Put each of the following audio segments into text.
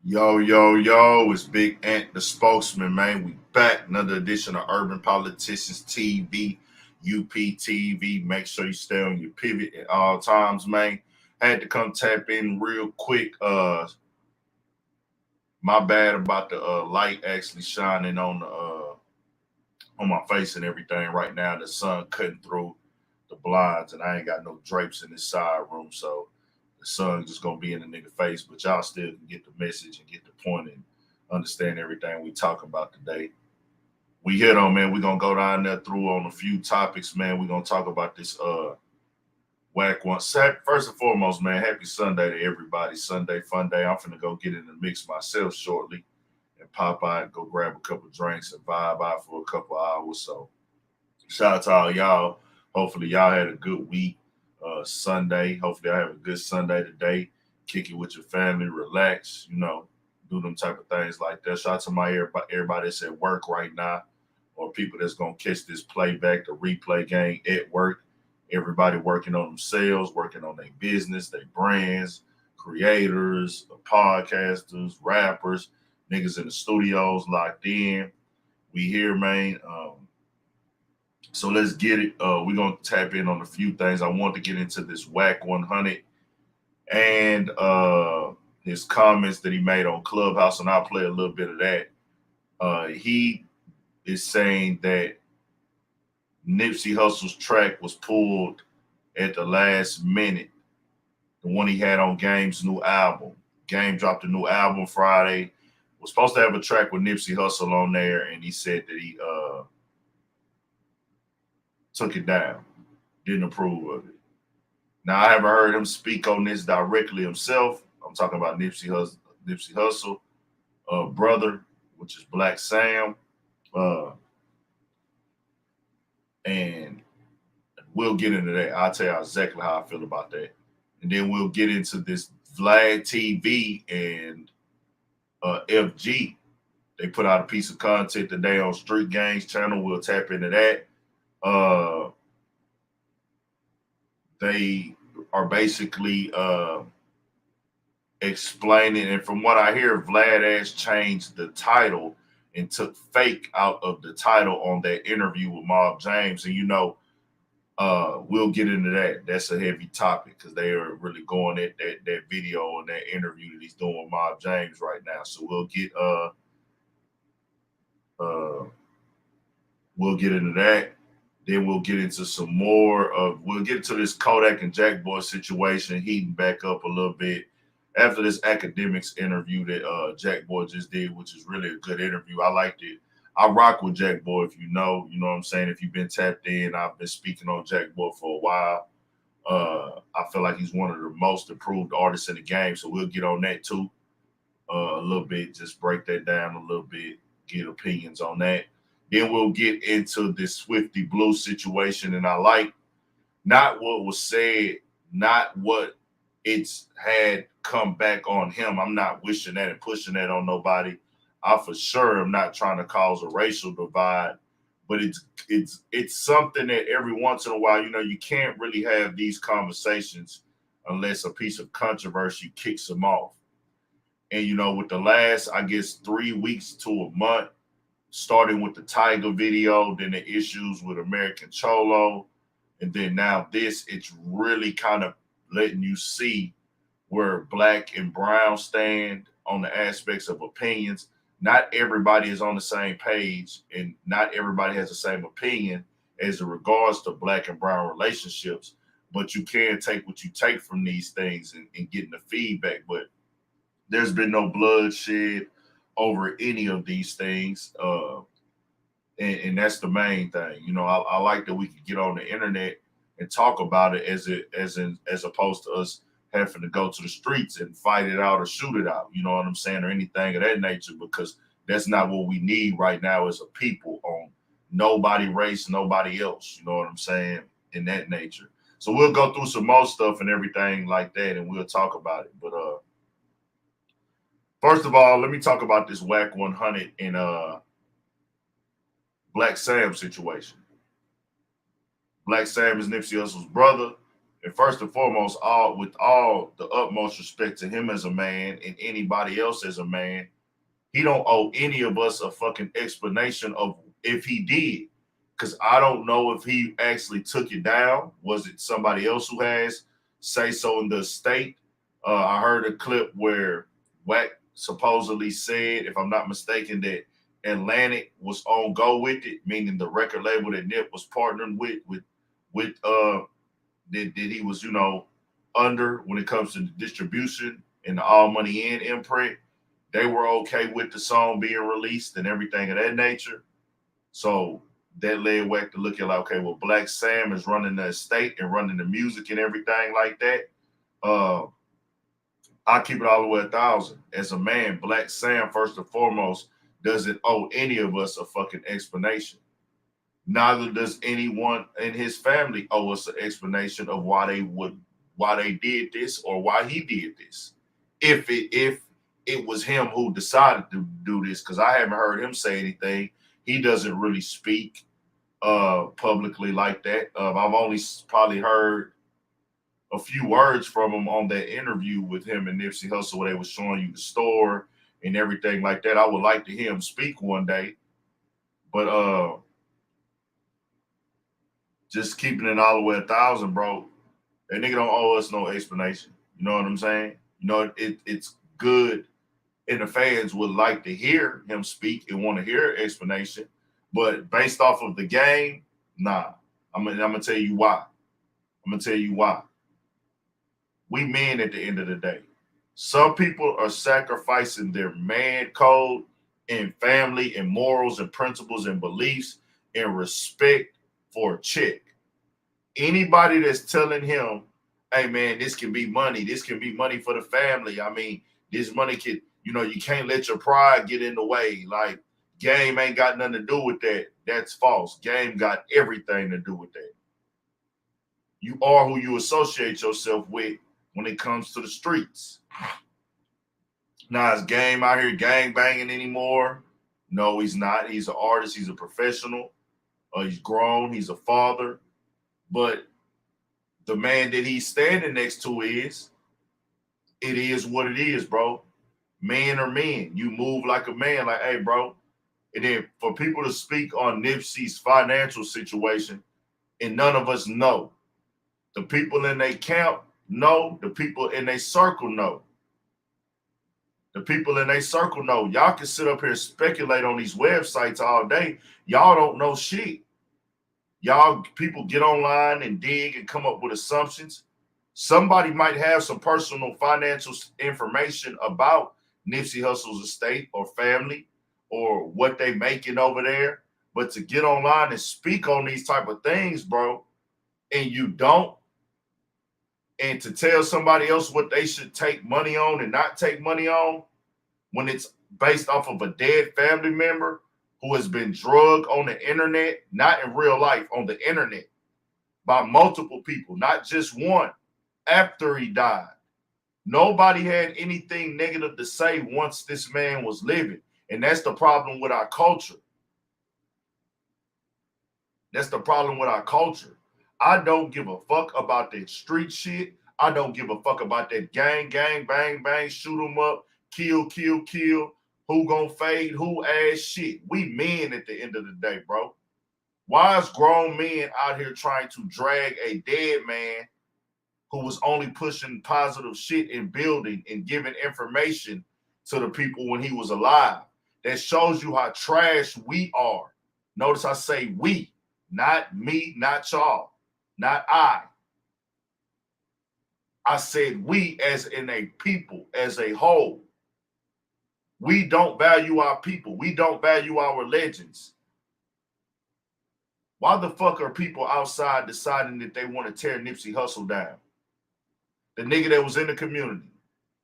Yo, yo, yo, it's Big Ant, the spokesman, man. We back. Another edition of Urban Politicians TV, UPTV. Make sure you stay on your pivot at all times, man. Had to come tap in real quick. My bad about the light actually shining on my face and everything right now. The sun cutting through the blinds, and I ain't got no drapes in this side room, so the sun just gonna be in the nigga face. But y'all still can get the message and get the point and understand everything we talk about today. We hit on, man. We gonna go down there through on a few topics, man. We gonna talk about this whack one. First and foremost, man, happy Sunday to everybody. Sunday fun day. I'm finna go get in the mix myself shortly and pop out and go grab a couple drinks and vibe out for a couple hours. So shout out to all y'all. Hopefully y'all had a good week. Sunday. Hopefully I have a good Sunday today. Kick it with your family, relax, do them type of things like that. Shout out to everybody that's at work right now, or people that's gonna catch this playback, the replay game at work. Everybody working on themselves, working on their business, their brands, creators, podcasters, rappers, niggas in the studios locked in. We here, man. So let's get it. We're going to tap in on a few things. I want to get into this Wack 100 and his comments that he made on Clubhouse, and I'll play a little bit of that. He is saying that Nipsey Hussle's track was pulled at the last minute, the one he had on Game's new album. Game dropped a new album Friday. Was supposed to have a track with Nipsey Hussle on there, and he said that he took it down, didn't approve of it. Now, I haven't heard him speak on this directly himself. I'm talking about Nipsey Hussle, brother, which is Black Sam. And we'll get into that. I'll tell you exactly how I feel about that. And then we'll get into this Vlad TV and FG. They put out a piece of content today on Street Gangs channel. We'll tap into that. They are basically explaining, and from what I hear, Vlad has changed the title and took fake out of the title on that interview with Mob James. And we'll get into that. That's a heavy topic because they are really going at that video and that interview that he's doing with Mob James right now. So we'll get into that. Then we'll get into some more we'll get into this Kodak and Jackboy situation heating back up a little bit after this academics interview that Jackboy just did, which is really a good interview. I liked it. I rock with Jackboy, if you know what I'm saying. If you've been tapped in, I've been speaking on Jackboy for a while. I feel like he's one of the most improved artists in the game, so we'll get on that too a little bit, just break that down a little bit, get opinions on that. Then we'll get into this Swifty Blue situation, and I like not what was said, not what it's had come back on him. I'm not wishing that and pushing that on nobody. I for sure am not trying to cause a racial divide, but it's something that every once in a while, you can't really have these conversations unless a piece of controversy kicks them off. And with the last, I guess, 3 weeks to a month, starting with the Tiger video, then the issues with American Cholo, and then now this, it's really kind of letting you see where Black and Brown stand on the aspects of opinions. Not everybody is on the same page, and not everybody has the same opinion as in regards to Black and Brown relationships, but you can take what you take from these things and getting the feedback. But there's been no bloodshed over any of these things, and that's the main thing. I like that we can get on the internet and talk about it as opposed to us having to go to the streets and fight it out or shoot it out. You know what I'm saying, or anything of that nature, because that's not what we need right now as a people. On nobody race, nobody else. You know what I'm saying, in that nature. So we'll go through some more stuff and everything like that, and we'll talk about it. But first of all, let me talk about this Wack 100 and Black Sam situation. Black Sam is Nipsey Hussle's brother. And first and foremost, with all the utmost respect to him as a man and anybody else as a man, he don't owe any of us a fucking explanation of if he did. Because I don't know if he actually took it down. Was it somebody else who has say so in the state? I heard a clip where Wack supposedly said, if I'm not mistaken, that Atlantic was on go with it, meaning the record label that Nip was partnering with that he was, under when it comes to the distribution and the All Money In imprint. They were okay with the song being released and everything of that nature. So that led Wack to look at like, okay, well, Black Sam is running the estate and running the music and everything like that. I keep it all the way 1,000. As a man, Black Sam, first and foremost, doesn't owe any of us a fucking explanation. Neither does anyone in his family owe us an explanation of why they did this or why he did this. If it was him who decided to do this, because I haven't heard him say anything. He doesn't really speak publicly like that. I've only probably heard a few words from him on that interview with him and Nipsey Hussle where they were showing you the store and everything like that. I would like to hear him speak one day. But just keeping it all the way 1,000, bro. That nigga don't owe us no explanation. You know what I'm saying? It's good, and the fans would like to hear him speak and want to hear an explanation. But based off of the game, nah. I'm gonna tell you why. We men at the end of the day. Some people are sacrificing their man code and family and morals and principles and beliefs and respect for a chick. Anybody that's telling him, hey man, this can be money for the family. I mean, this money can, you can't let your pride get in the way. Like, game ain't got nothing to do with that. That's false. Game got everything to do with that. You are who you associate yourself with when it comes to the streets. Now, is Game out here gang banging anymore? No, he's not. He's an artist. He's a professional. He's grown. He's a father. But the man that he's standing next to it is what it is, bro. Men are men. You move like a man, like, hey, bro. And then for people to speak on Nipsey's financial situation, and none of us know. The people in their camp know. The people in their circle know. The people in their circle know. Y'all can sit up here and speculate on these websites all day. Y'all don't know shit. Y'all people get online and dig and come up with assumptions. Somebody might have some personal financial information about Nipsey Hussle's estate or family or what they making over there. But to get online and speak on these type of things, bro, and you don't, and to tell somebody else what they should take money on and not take money on when it's based off of a dead family member who has been drugged on the internet, not in real life, on the internet, by multiple people, not just one, after he died. Nobody had anything negative to say once this man was living. And that's the problem with our culture. I don't give a fuck about that street shit. I don't give a fuck about that gang, bang, bang, shoot them up, kill, who gonna fade, who ass shit. We men at the end of the day, bro. Why is grown men out here trying to drag a dead man who was only pushing positive shit and building and giving information to the people when he was alive? That shows you how trash we are. Notice I say we, not me, not y'all, not I. I said we as in a people, as a whole. We don't value our people. We don't value our legends. Why the fuck are people outside deciding that they want to tear Nipsey Hussle down? The nigga that was in the community.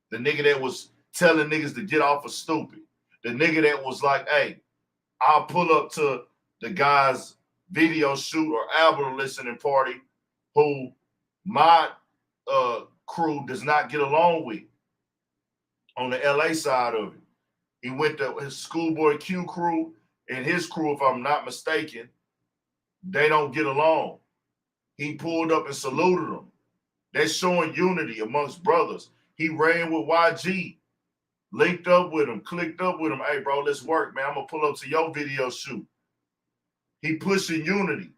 The nigga that was telling niggas to get off of stupid. The nigga that was like, hey, I'll pull up to the guy's video shoot or album listening party who my crew does not get along with on the LA side of it. He went to his Schoolboy Q crew and his crew, if I'm not mistaken, they don't get along. He pulled up and saluted them. That's showing unity amongst brothers. He ran with YG, linked up with him, clicked up with him. Hey, bro, let's work, man. I'm going to pull up to your video shoot. He pushing unity.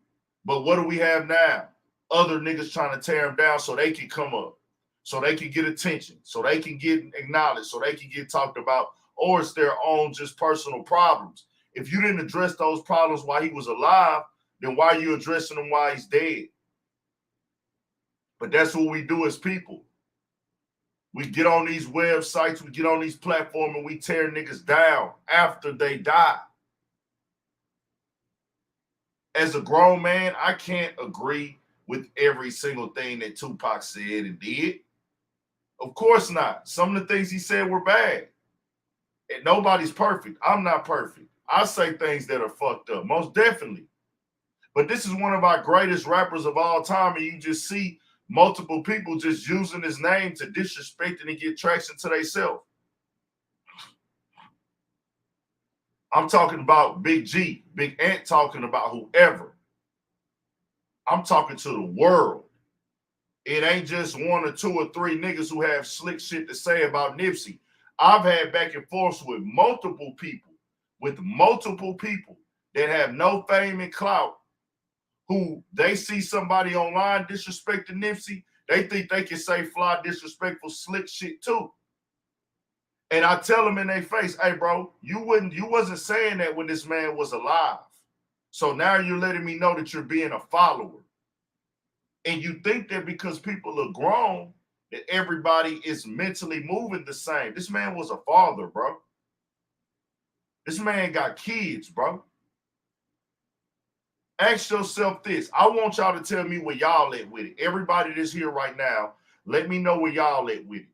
But what do we have now? Other niggas trying to tear him down so they can come up, so they can get attention, so they can get acknowledged, so they can get talked about, or it's their own just personal problems. If you didn't address those problems while he was alive, then why are you addressing them while he's dead? But that's what we do as people. We get on these websites, we get on these platforms, and we tear niggas down after they die. As a grown man, I can't agree with every single thing that Tupac said and did. Of course not. Some of the things he said were bad. And nobody's perfect. I'm not perfect. I say things that are fucked up, most definitely. But this is one of our greatest rappers of all time, and you just see multiple people just using his name to disrespect and get traction to themselves. I'm talking about Big G, Big Ant talking about whoever. I'm talking to the world. It ain't just one or two or three niggas who have slick shit to say about Nipsey. I've had back and forth with multiple people that have no fame and clout, who they see somebody online disrespecting Nipsey, they think they can say fly, disrespectful, slick shit too. And I tell them in their face, hey, bro, you wasn't saying that when this man was alive. So now you're letting me know that you're being a follower. And you think that because people are grown, that everybody is mentally moving the same. This man was a father, bro. This man got kids, bro. Ask yourself this. I want y'all to tell me where y'all at with it. Everybody that's here right now, let me know where y'all at with it.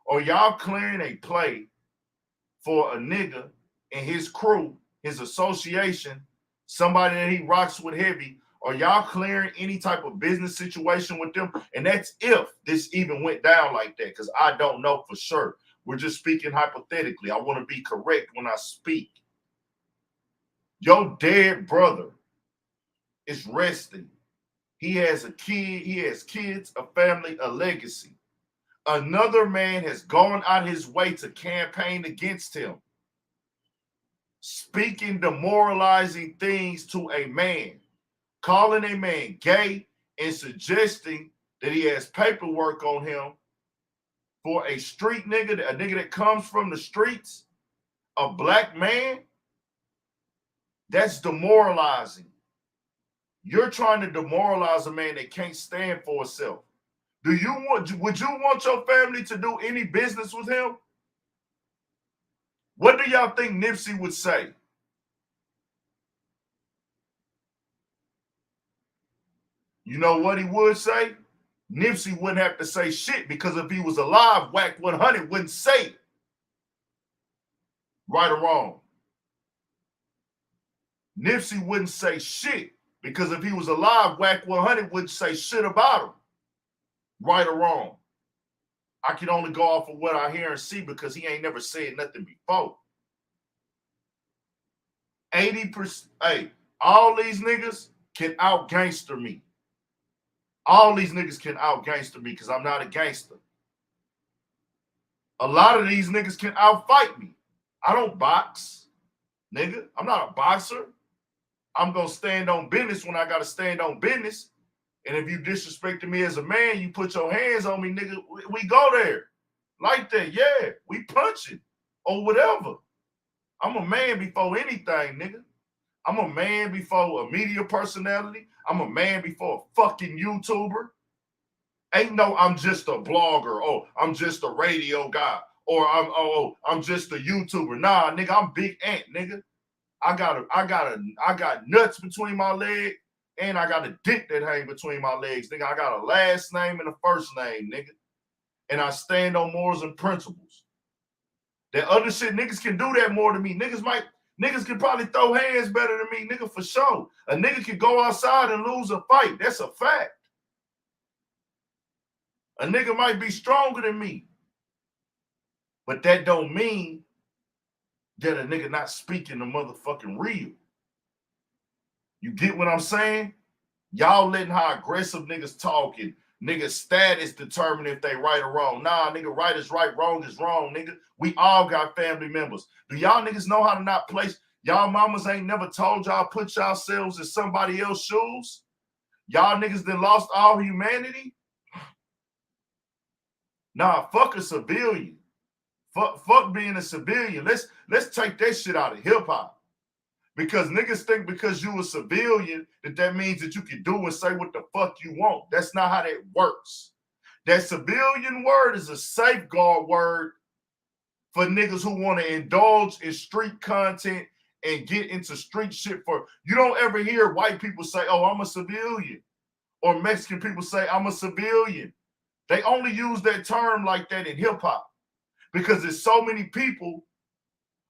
Or y'all clearing a play for a nigga and his crew, his association, somebody that he rocks with heavy, or y'all clearing any type of business situation with them? And that's if this even went down like that, because I don't know for sure. We're just speaking hypothetically. I want to be correct when I speak. Your dead brother is resting. He has a kid, he has kids, a family, a legacy. Another man has gone out his way to campaign against him, speaking demoralizing things to a man, calling a man gay, and suggesting that he has paperwork on him for a street nigga, a nigga that comes from the streets, a black man. That's demoralizing. You're trying to demoralize a man that can't stand for himself. Would you want your family to do any business with him? What do y'all think Nipsey would say? You know what he would say? Nipsey wouldn't have to say shit, because if he was alive, Wack 100 wouldn't say it. Right or wrong? Nipsey wouldn't say shit, because if he was alive, Wack 100 wouldn't say shit about him. Right or wrong? I can only go off of what I hear and see, because he ain't never said nothing before. 80%, hey, all these niggas can out gangster me. All these niggas can out gangster me, because I'm not a gangster. A lot of these niggas can out fight me. I don't box, nigga. I'm not a boxer. I'm going to stand on business when I got to stand on business. And if you disrespecting me as a man, you put your hands on me, nigga, we go there. Like that, yeah. We punching or whatever. I'm a man before anything, nigga. I'm a man before a media personality. I'm a man before a fucking YouTuber. Ain't no I'm just a blogger. Oh, I'm just a radio guy. Or I'm just a YouTuber. Nah, nigga, I'm Big Ant, nigga. I got nuts between my legs, and I got a dick that hang between my legs, nigga. I got a last name and a first name, nigga. And I stand on morals and principles. That other shit, niggas can do that more than me. Niggas can probably throw hands better than me, nigga, for sure. A nigga can go outside and lose a fight. That's a fact. A nigga might be stronger than me. But that don't mean that a nigga not speaking the motherfucking real. You get what I'm saying? Y'all letting how aggressive niggas talk and Nigga, status determine if they right or wrong. Nah, nigga, right is right, wrong is wrong, nigga. We all got family members. Do y'all niggas know how to not place? Y'all mamas ain't never told y'all put yourselves in somebody else's shoes? Y'all niggas done lost all humanity? Nah, fuck a civilian. Fuck being a civilian. Let's take that shit out of hip-hop. Because niggas think because you a civilian that means that you can do and say what the fuck you want. That's not how that works. That civilian word is a safeguard word for niggas who want to indulge in street content and get into street shit for. You don't ever hear white people say, oh, I'm a civilian. Or Mexican people say, I'm a civilian. They only use that term like that in hip-hop because there's so many people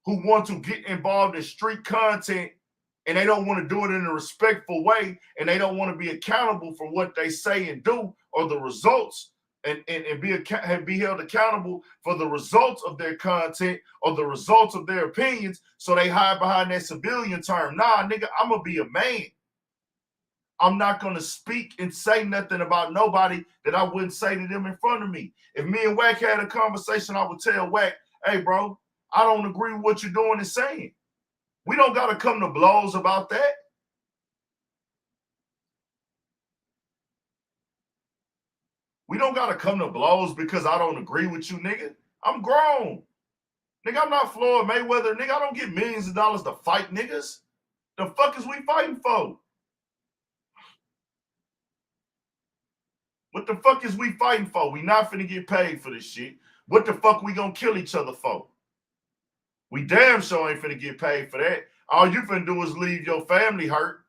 who want to get involved in street content and they don't want to do it in a respectful way and they don't want to be accountable for what they say and do or the results and be held accountable for the results of their content or the results of their opinions, so they hide behind that civilian term. Nah, nigga, I'm going to be a man. I'm not going to speak and say nothing about nobody that I wouldn't say to them in front of me. If me and Wack had a conversation, I would tell Wack, hey, bro, I don't agree with what you're doing and saying. We don't got to come to blows about that. We don't got to come to blows because I don't agree with you, nigga. I'm grown. Nigga, I'm not Floyd Mayweather. Nigga, I don't get millions of dollars to fight niggas. The fuck is we fighting for? What the fuck is we fighting for? We not finna get paid for this shit. What the fuck we gonna kill each other for? We damn sure ain't finna get paid for that. All you finna do is leave your family hurt.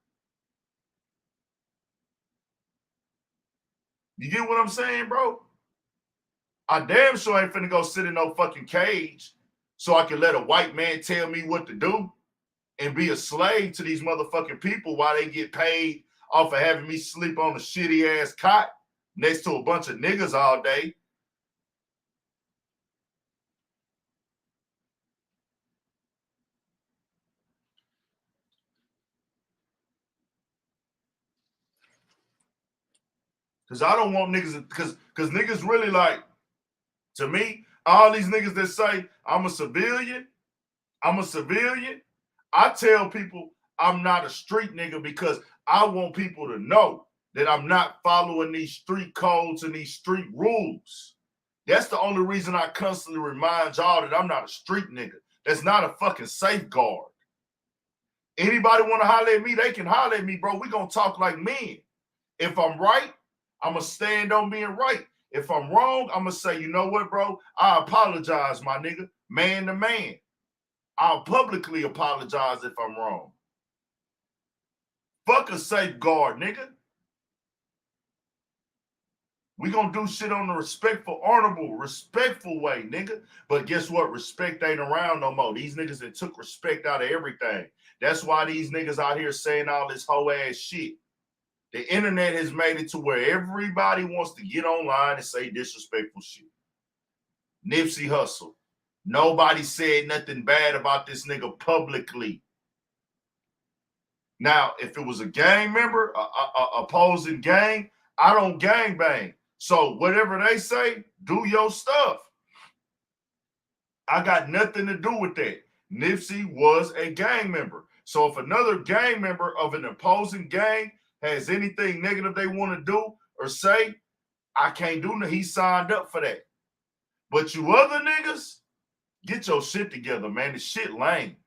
You get what I'm saying, bro? I damn sure ain't finna go sit in no fucking cage so I can let a white man tell me what to do and be a slave to these motherfucking people while they get paid off of having me sleep on a shitty ass cot next to a bunch of niggas all day. Because I don't want niggas, because niggas really like, to me, all these niggas that say, I'm a civilian, I tell people I'm not a street nigga because I want people to know that I'm not following these street codes and these street rules. That's the only reason I constantly remind y'all that I'm not a street nigga. That's not a fucking safeguard. Anybody want to holler at me, they can holler at me, bro. We gonna talk like men. If I'm right, I'm gonna stand on being right. If I'm wrong, I'm gonna say, you know what, bro? I apologize, my nigga, man to man. I'll publicly apologize if I'm wrong. Fuck a safeguard, nigga. We gonna do shit on the respectful, honorable, respectful way, nigga. But guess what? Respect ain't around no more. These niggas that took respect out of everything. That's why these niggas out here saying all this whole ass shit. The internet has made it to where everybody wants to get online and say disrespectful shit. Nipsey Hussle. Nobody said nothing bad about this nigga publicly. Now, if it was a gang member, a opposing gang, I don't gang bang. So whatever they say, do your stuff. I got nothing to do with that. Nipsey was a gang member. So if another gang member of an opposing gang has anything negative they want to do or say, I can't do nothing. He signed up for that. But you other niggas, get your shit together, man. This shit lame,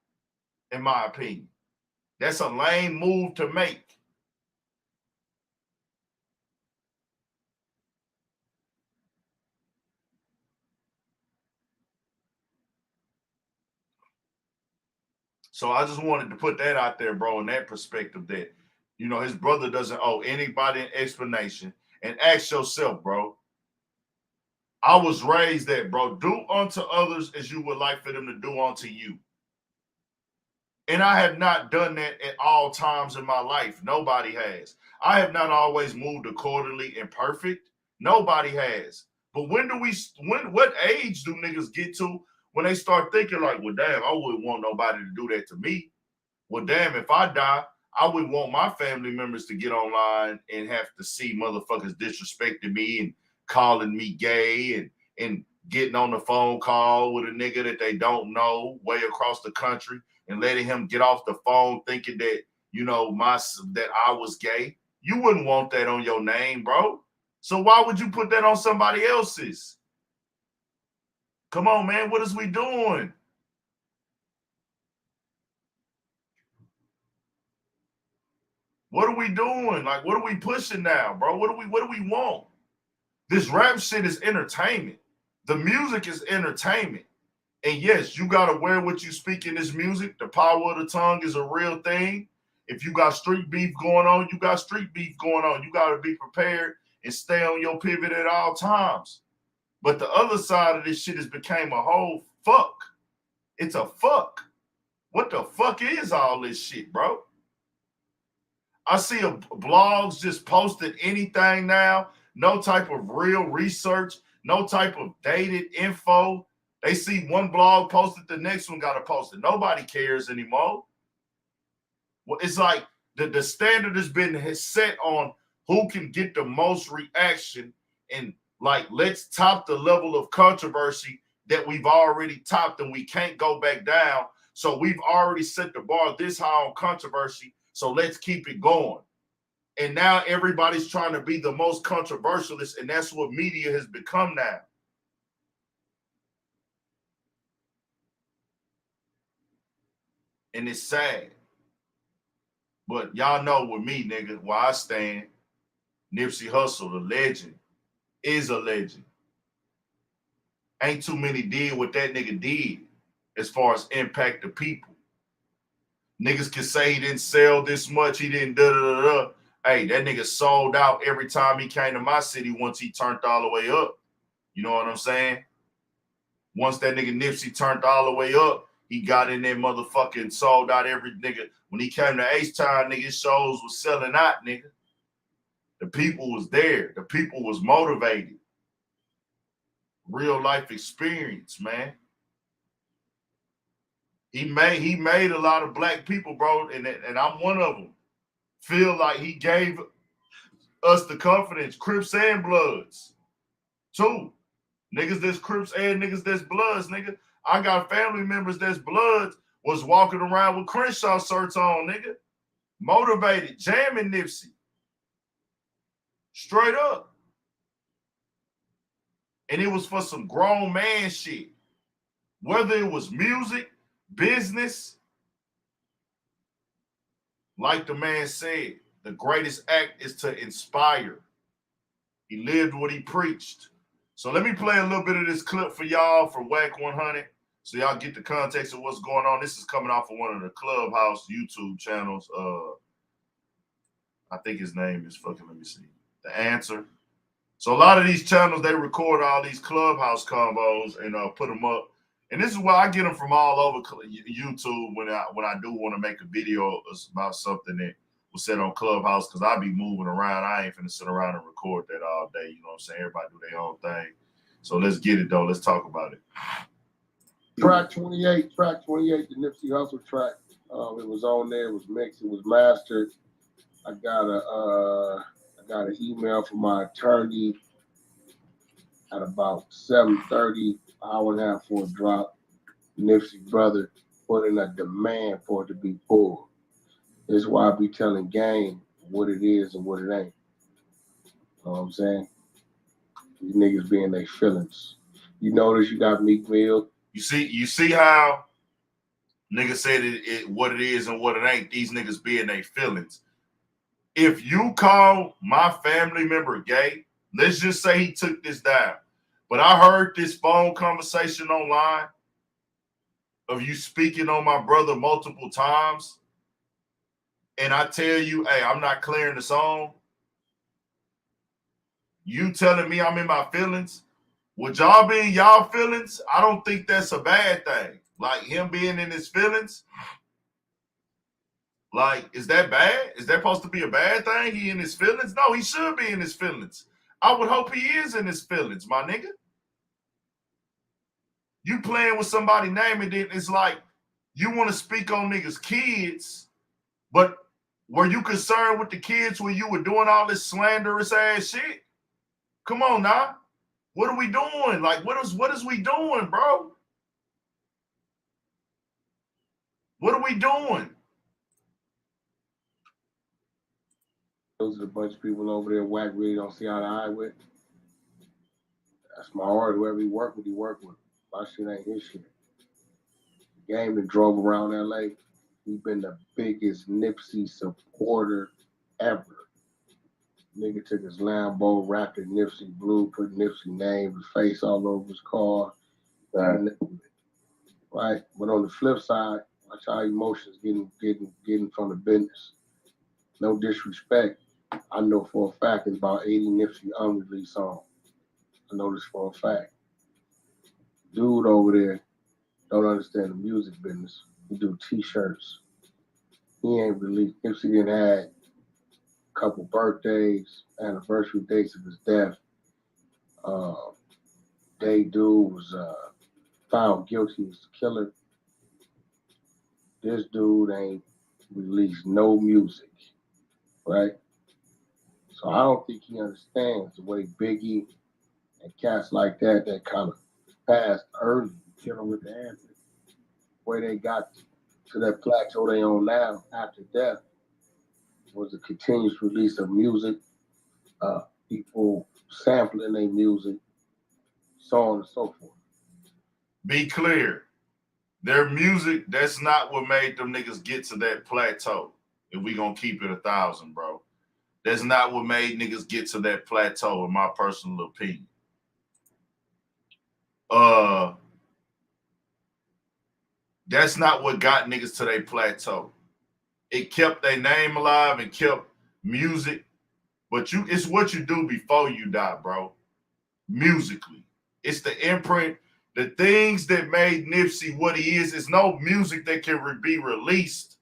in my opinion. That's a lame move to make. So I just wanted to put that out there, bro, in that perspective that, you know, his brother doesn't owe anybody an explanation. And ask yourself, bro, I was raised that, bro, do unto others as you would like for them to do unto you. And I have not done that at all times in my life. Nobody has. I have not always moved accordingly and perfect. Nobody has. But what age do niggas get to when they start thinking like, well, damn, I wouldn't want nobody to do that to me. Well, damn, if I die, I would want my family members to get online and have to see motherfuckers disrespecting me and calling me gay and getting on the phone call with a nigga that they don't know way across the country and letting him get off the phone thinking that, you know, that I was gay. You wouldn't want that on your name, bro. So why would you put that on somebody else's? Come on, man. What is we doing? What are we doing? Like, what are we pushing now, bro? What do we want? This rap shit is entertainment. The music is entertainment. And yes, you gotta wear what you speak in this music. The power of the tongue is a real thing. If you got street beef going on, you got street beef going on. You gotta be prepared and stay on your pivot at all times. But the other side of this shit has became a whole fuck. It's a fuck. What the fuck is all this shit, bro? I see blogs just posted anything now. No type of real research. No type of dated info. They see one blog posted, the next one got to post it. Nobody cares anymore. Well, it's like the standard has been set on who can get the most reaction, and like, let's top the level of controversy that we've already topped and we can't go back down. So we've already set the bar this high on controversy. So let's keep it going. And now everybody's trying to be the most controversialist, and that's what media has become now. And it's sad. But y'all know with me, nigga, where I stand, Nipsey Hussle, the legend, is a legend. Ain't too many did what that nigga did as far as impact the people. Niggas can say he didn't sell this much, he didn't da-da-da-da. Hey, that nigga sold out every time he came to my city once he turned all the way up. You know what I'm saying? Once that nigga Nipsey turned all the way up, he got in there motherfucking sold out every nigga. When he came to H-Town, nigga, his shows was selling out, nigga. The people was there. The people was motivated. Real life experience, man. He made a lot of black people, bro, and I'm one of them, feel like he gave us the confidence, Crips and Bloods, too. Niggas that's Crips and niggas that's Bloods, nigga. I got family members that's Bloods was walking around with Crenshaw shirts on, nigga. Motivated, jamming Nipsey. Straight up. And it was for some grown man shit. Whether it was music, business, like the man said, the greatest act is to inspire. He lived what he preached. So let me play a little bit of this clip for y'all for Wack 100 so y'all get the context of what's going on. This is coming off of one of the Clubhouse YouTube channels. I think his name is let me see. The Answer. So a lot of these channels, they record all these Clubhouse combos and put them up. And this is where I get them from all over YouTube when I do want to make a video about something that was said on Clubhouse, because I be moving around. I ain't finna sit around and record that all day. You know what I'm saying? Everybody do their own thing. So let's get it, though. Let's talk about it. Track 28, the Nipsey Hussle track. It was on there. It was mixed. It was mastered. I got an email from my attorney at about 7:30, hour and a half for a drop. Nipsey brother put in a demand for it to be pulled. This is why I be telling gang what it is and what it ain't. You know what I'm saying? These niggas be in their feelings. You notice you got Meek Mill. You see how niggas said it what it is and what it ain't. These niggas be in their feelings. If you call my family member gay, let's just say he took this down, but I heard this phone conversation online of you speaking on my brother multiple times, and I tell you, hey, I'm not clearing the song. You telling me I'm in my feelings? Would y'all be in y'all feelings? I don't think that's a bad thing. Like him being in his feelings. Like, is that bad? Is that supposed to be a bad thing? He in his feelings? No, he should be in his feelings. I would hope he is in his feelings, my nigga. You playing with somebody's name and then it's like you want to speak on niggas' kids, but Were you concerned with the kids when you were doing all this slanderous ass shit? Come on now. What are we doing? Like, what is we doing, bro? What are we doing? Those are the bunch of people over there Wack really don't see eye to eye with. That's my heart. Whoever he work with, My shit ain't his shit. The game that drove around LA, he's been the biggest Nipsey supporter ever. Nigga took his Lambo, wrapped it Nipsey Blue, put Nipsey name, his face all over his car. Right? But on the flip side, watch how emotions getting from the business. No disrespect. I know for a fact it's about 80 Nipsey unreleased songs. I know this for a fact. Dude over there don't understand the music business. He do t-shirts. He ain't released. Nipsey didn't had a couple birthdays, anniversary dates of his death. Dude was found guilty as the killer. This dude ain't released no music, right? So I don't think he understands the way Biggie and cats like that kind of passed early, killing with the answer. Where they got to that plateau they on now after death was a continuous release of music, people sampling their music, so on and so forth. Be clear. Their music, that's not what made them niggas get to that plateau. If we gonna keep it 1,000, bro. That's not what made niggas get to that plateau, in my personal opinion. That's not what got niggas to their plateau. It kept their name alive and kept music. But it's what you do before you die, bro. Musically. It's the imprint. The things that made Nipsey what he is no music that can be released.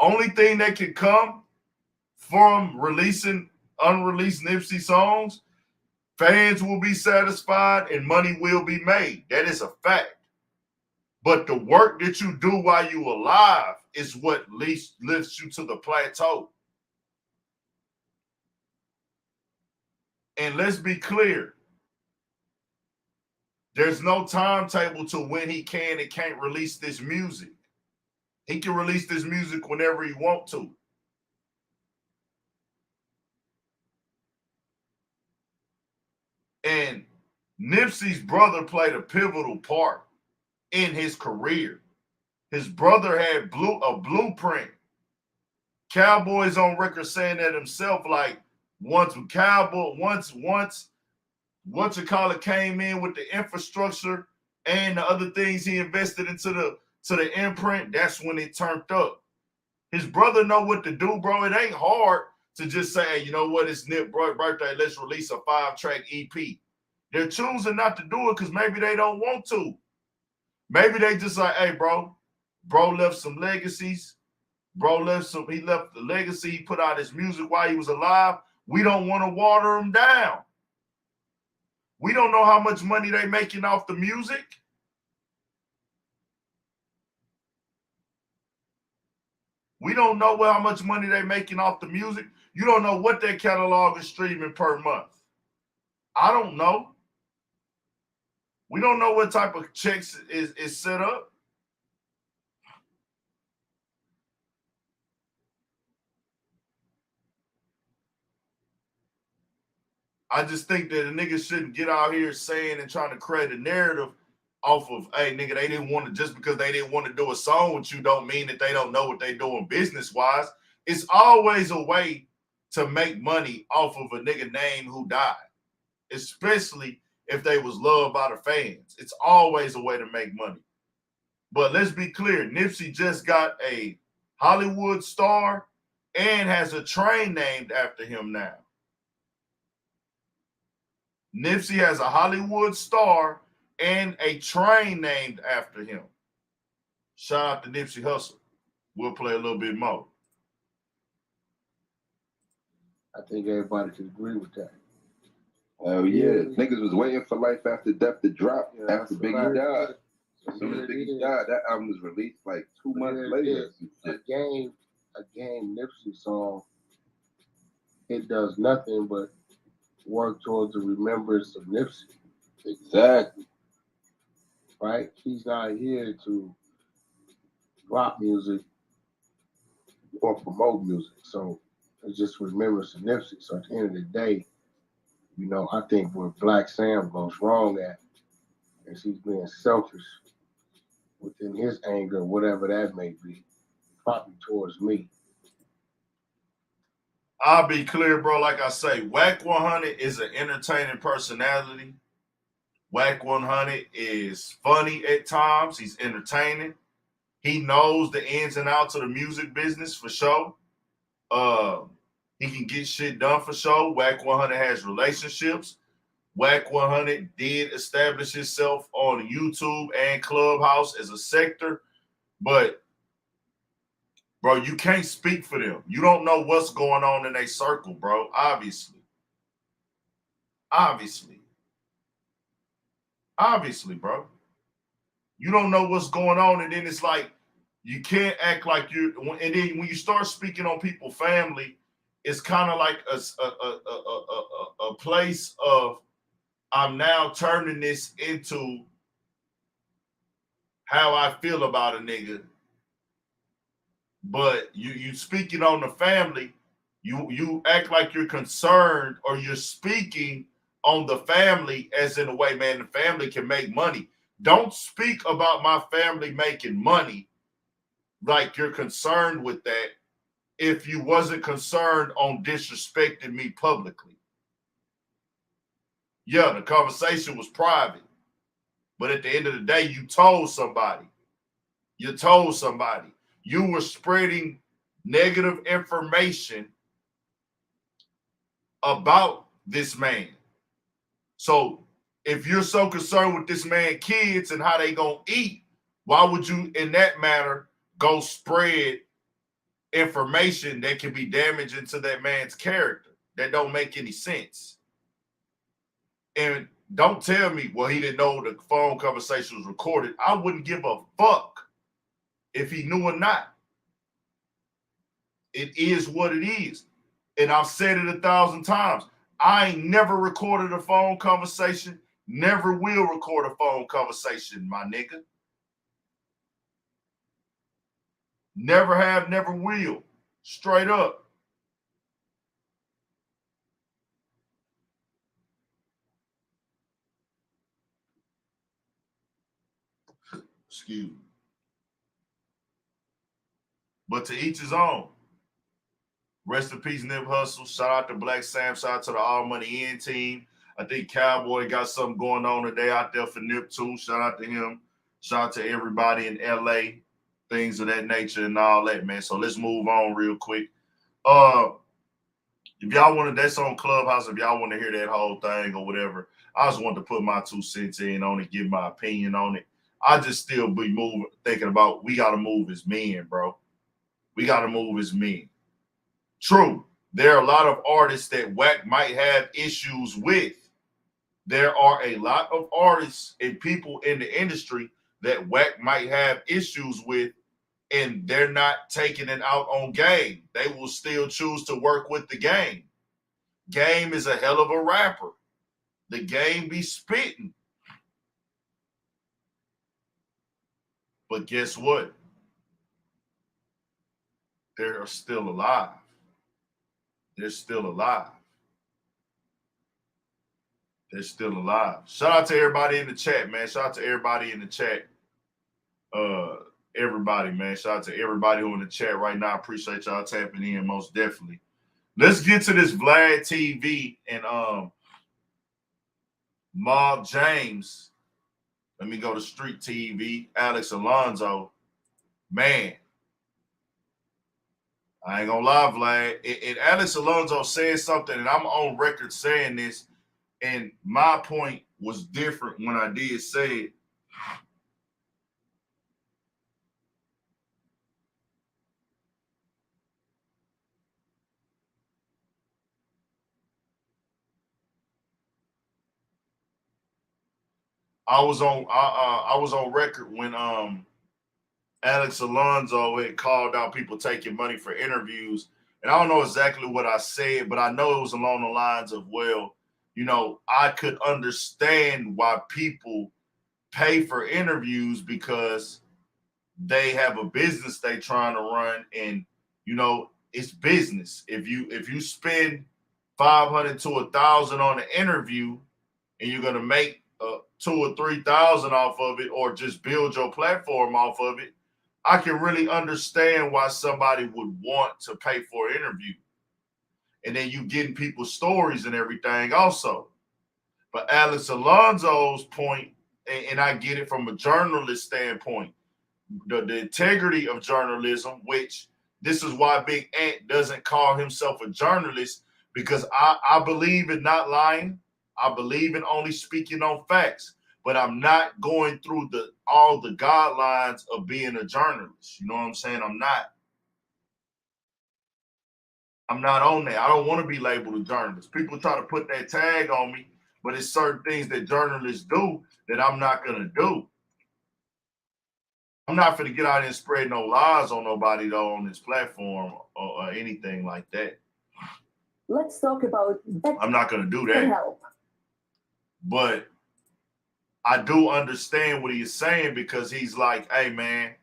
Only thing that can come from releasing unreleased Nipsey songs, fans will be satisfied and money will be made. That is a fact. But the work that you do while you alive is what lifts you to the plateau. And let's be clear. There's no timetable to when he can and can't release this music. He can release this music whenever he wants to. And Nipsey's brother played a pivotal part in his career. His brother had a blueprint. Cowboy's on record saying that himself, like once what you call it came in with the infrastructure and the other things he invested into the imprint, that's when it turned up. His brother know what to do, bro. It ain't hard to just say, hey, you know what, it's Nip's birthday, let's release a 5-track EP. They're choosing not to do it because maybe they don't want to. Maybe they just like, hey, bro left some legacies. He left the legacy. He put out his music while he was alive. We don't want to water him down. We don't know how much money they making off the music. We don't know how much money they making off the music. You don't know what their catalog is streaming per month. I don't know. We don't know what type of checks is set up. I just think that a nigga shouldn't get out here saying and trying to create a narrative off of, hey, nigga, they didn't want to, just because they didn't want to do a song with you don't mean that they don't know what they doing business-wise. It's always a way to make money off of a nigga name who died, especially if they was loved by the fans. It's always a way to make money. But let's be clear, Nipsey just got a Hollywood star and has a train named after him now. Nipsey has a Hollywood star and a train named after him. Shout out to Nipsey Hussle. We'll play a little bit more. I think everybody can agree with that. Oh yeah. Niggas was waiting for Life After Death to drop after Biggie died. As soon as Biggie died, that album was released like 2 months later. A game a Game Nipsey song, it does nothing but work towards the remembrance of Nipsey. Exactly. Right? He's not here to rock music or promote music. So it's just remembrance of Nipsey. So at the end of the day, you know, I think where Black Sam goes wrong at is he's being selfish within his anger, whatever that may be, probably towards me. I'll be clear, bro. Like I say, Wack 100 is an entertaining personality. Wack 100 is funny at times. He's entertaining. He knows the ins and outs of the music business for sure. He can get shit done for sure. Wack 100 has relationships. Wack 100 did establish himself on YouTube and Clubhouse as a sector, but bro, you can't speak for them. You don't know what's going on in their circle, bro. Obviously, bro. You don't know what's going on, and then it's like you can't act like you. And then when you start speaking on people's family, it's kind of like a place of I'm now turning this into how I feel about a nigga. But you speaking on the family, you act like you're concerned or you're speaking on the family as in a way, man, the family can make money. Don't speak about my family making money like you're concerned with that if you wasn't concerned on disrespecting me publicly. Yeah, the conversation was private, but at the end of the day, you told somebody. You told somebody. You were spreading negative information about this man. So if you're so concerned with this man's kids and how they gonna eat, why would you, in that matter, go spread information that can be damaging to that man's character? That don't make any sense. And don't tell me, well, he didn't know the phone conversation was recorded. I wouldn't give a fuck if he knew or not. It is what it is. And I've said it 1,000 times. I ain't never recorded a phone conversation, never will record a phone conversation, my nigga. Never have, never will. Straight up. Excuse me. But to each his own. Rest in peace, Nip Hussle. Shout out to Black Sam. Shout out to the All Money In team. I think Cowboy got something going on today out there for Nip too. Shout out to him. Shout out to everybody in LA. Things of that nature and all that, man. So let's move on real quick. If y'all want to, that's on Clubhouse. If y'all want to hear that whole thing or whatever, I just want to put my 2 cents in on it, give my opinion on it. I just still be moving, thinking about we got to move as men, bro. We got to move as men. True, there are a lot of artists that Wack might have issues with. There are a lot of artists and people in the industry that Wack might have issues with, and they're not taking it out on Game. They will still choose to work with the Game. Game is a hell of a rapper. The Game be spitting. But guess what? They're still alive. They're still alive. They're still alive. Shout out to everybody in the chat, man. Shout out to everybody in the chat. Everybody, man. Shout out to everybody who in the chat right now. I appreciate y'all tapping in, most definitely. Let's get to this Vlad TV and Mob James. Let me go to Street TV. Alex Alonso. Man, I ain't gonna lie, Vlad. And Alex Alonso said something, and I'm on record saying this, and my point was different when I did say it. I was on record when Alex Alonso had called out people taking money for interviews. And I don't know exactly what I said, but I know it was along the lines of, well, you know, I could understand why people pay for interviews because they have a business they trying to run, and you know it's business. If you spend 500 to 1,000 on an interview, and you're gonna make 2,000 or 3,000 off of it, or just build your platform off of it, I can really understand why somebody would want to pay for an interview. And then you getting people's stories and everything also. But Alex Alonso's point, and I get it from a journalist standpoint, the integrity of journalism, which this is why Big Ant doesn't call himself a journalist, because I believe in not lying. I believe in only speaking on facts, but I'm not going through all the guidelines of being a journalist. You know what I'm saying? I'm not on there. I don't want to be labeled a journalist. People try to put that tag on me, but it's certain things that journalists do that I'm not going to do. I'm not going to get out and spread no lies on nobody, though, on this platform or anything like that. Let's talk about that. I'm not going to do that. Help. But I do understand what he's saying, because he's like, hey, man,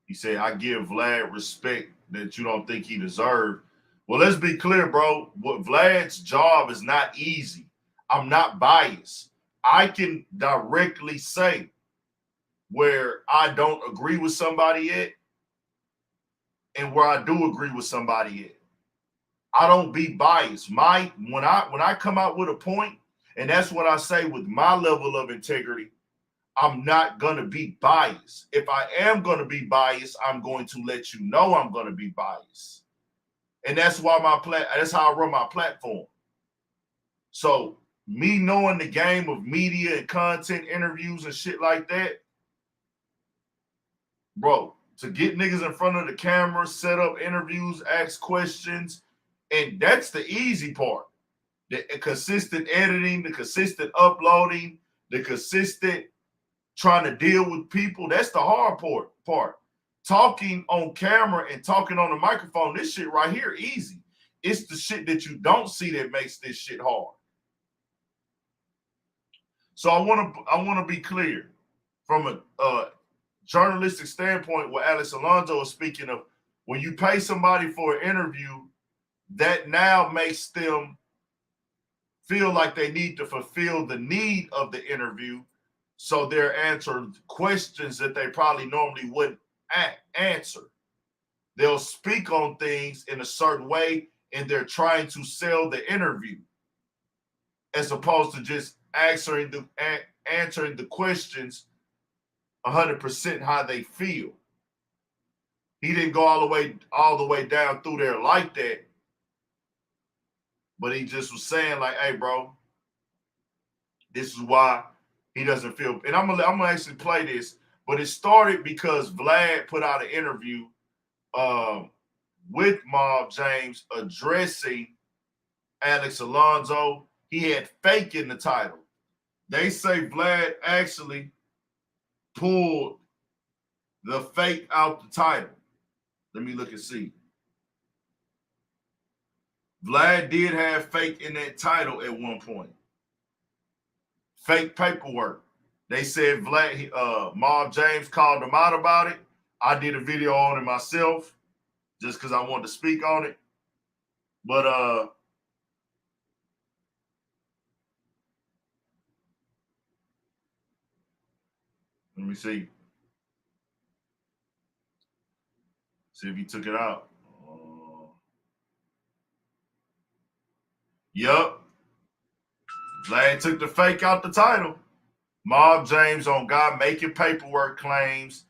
he said, I give Vlad respect that you don't think he deserved. Well, let's be clear, bro. What Vlad's job is not easy. I'm not biased. I can directly say where I don't agree with somebody at and where I do agree with somebody at. I don't be biased. When I come out with a point, and that's what I say with my level of integrity, I'm not gonna be biased. If I am gonna be biased, I'm going to let you know I'm gonna be biased. And that's why that's how I run my platform. So me knowing the game of media and content interviews and shit like that, bro, to get niggas in front of the camera, set up interviews, ask questions, and that's the easy part. The consistent editing, the consistent uploading, the consistent trying to deal with people, that's the hard part. Talking on camera and talking on the microphone, this shit right here, easy. It's the shit that you don't see that makes this shit hard. So I want to be clear from a journalistic standpoint. What Alex Alonso is speaking of, when you pay somebody for an interview, that now makes them feel like they need to fulfill the need of the interview, so they're answering questions that they probably normally wouldn't answer. They'll speak on things in a certain way, and they're trying to sell the interview, as opposed to just answering the questions 100% how they feel. He didn't go all the way down through there like that, but he just was saying like, "Hey, bro, this is why he doesn't feel." And I'm gonna actually play this, but it started because Vlad put out an interview with Mob James addressing Alex Alonso. He had fake in the title. They say Vlad actually pulled the fake out the title. Let me look and see. Vlad did have fake in that title at one point. Fake paperwork. They said Mob James called him out about it. I did a video on it myself just because I wanted to speak on it. But let me see. See if he took it out. Yup. Vlad took the fake out the title. Mob James on guy making paperwork claims,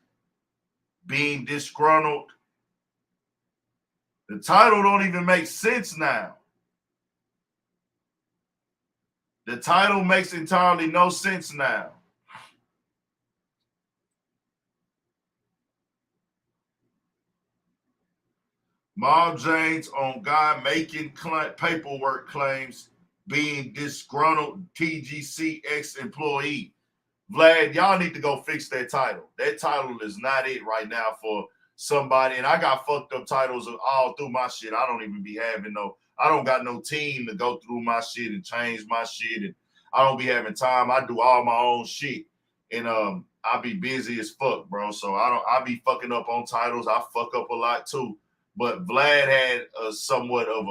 being disgruntled. The title don't even make sense now. The title makes entirely no sense now. Mob James on guy making paperwork claims, being disgruntled TGC ex-employee. Vlad, y'all need to go fix that title. That title is not it right now for somebody. And I got fucked up titles all through my shit. I don't even be having I don't got no team to go through my shit and change my shit. And I don't be having time. I do all my own shit. And I be busy as fuck, bro. So I be fucking up on titles. I fuck up a lot too. But Vlad had somewhat of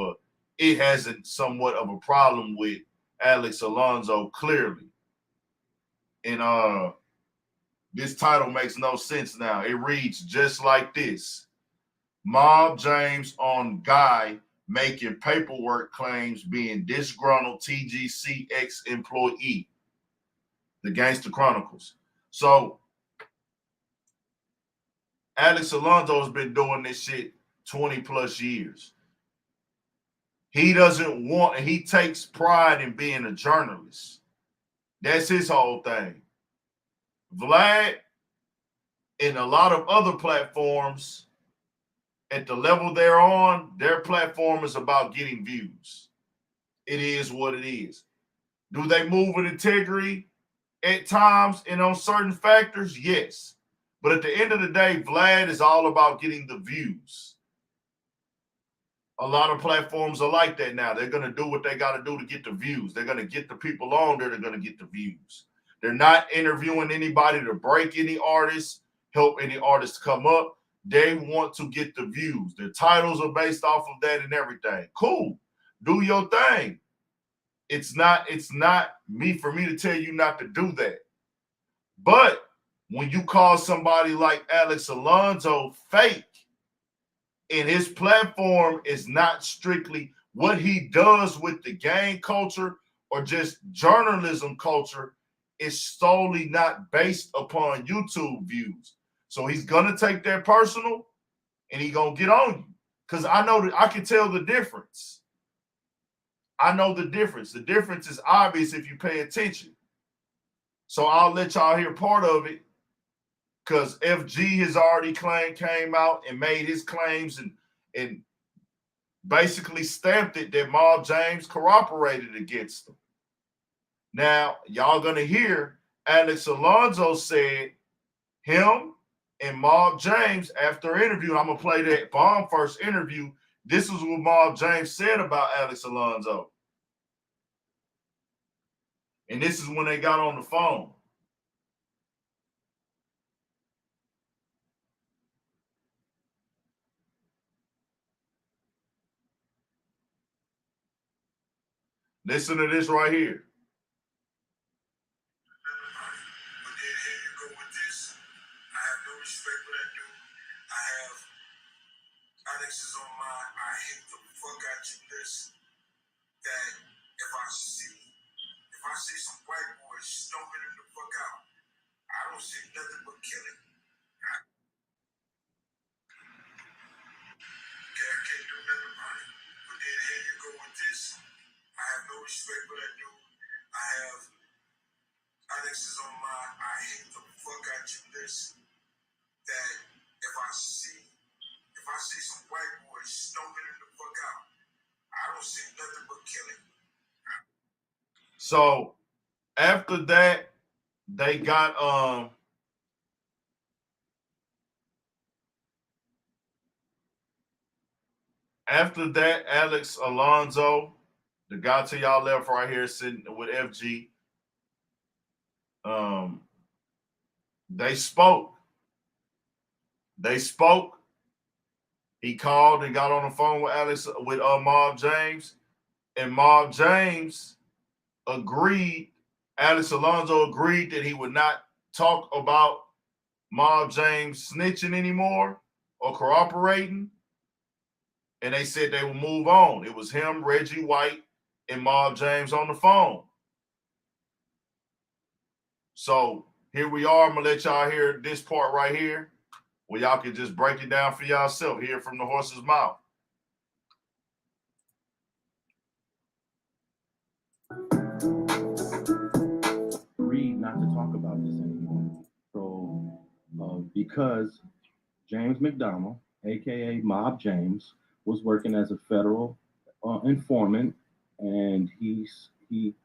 a problem with Alex Alonso, clearly. And this title makes no sense now. It reads just like this. Mob James on guy making paperwork claims being disgruntled TGC ex-employee. The Gangster Chronicles. So Alex Alonso has been doing this shit 20 plus years. He doesn't want, and he takes pride in being a journalist. That's his whole thing. Vlad, and a lot of other platforms, at the level they're on, their platform is about getting views. It is what it is. Do they move with integrity at times and on certain factors? Yes. But at the end of the day, Vlad is all about getting the views. A lot of platforms are like that now. They're going to do what they got to do to get the views. They're going to get the people on there. They're going to get the views. They're not interviewing anybody to break any artists, help any artists come up. They want to get the views. Their titles are based off of that and everything. Cool. Do your thing. It's not for me to tell you not to do that. But when you call somebody like Alex Alonso fake, and his platform is not strictly what he does with the gang culture or just journalism culture, is solely not based upon YouTube views. So he's gonna take that personal and he's gonna get on you. Because I know that I can tell the difference. I know the difference. The difference is obvious if you pay attention. So I'll let y'all hear part of it, because FG has already came out and made his claims and basically stamped it that Mob James cooperated against him. Now, y'all gonna hear Alex Alonso said him and Mob James after an interview. I'm gonna play that Bomb first interview. This is what Mob James said about Alex Alonso. And this is when they got on the phone. Listen to this right here. But then here you go with this. I have no respect for that dude. I have Alex is on my I hate the fuck out you list. That if I see some white boys stomping him the fuck out, I don't see nothing but killing. Okay, I can't do nothing about it. But then here you go with this. I have no respect for that dude. I have Alex is on my I hate the fuck out you list. That if I see some white boys stomping him the fuck out, I don't see nothing but killing. So after that, they got after that, Alex Alonso, the guy to y'all left right here sitting with FG, they spoke. He called and got on the phone with Mob James, and Mob James agreed. Alex Alonso agreed that he would not talk about Mob James snitching anymore or cooperating, and they said they would move on. It was him, Reggie White, and Mob James on the phone. So here we are. I'm gonna let y'all hear this part right here, where y'all can just break it down for yourself. Hear it from the horse's mouth. Agreed not to talk about this anymore. So because James McDonald, aka Mob James, was working as a federal informant and he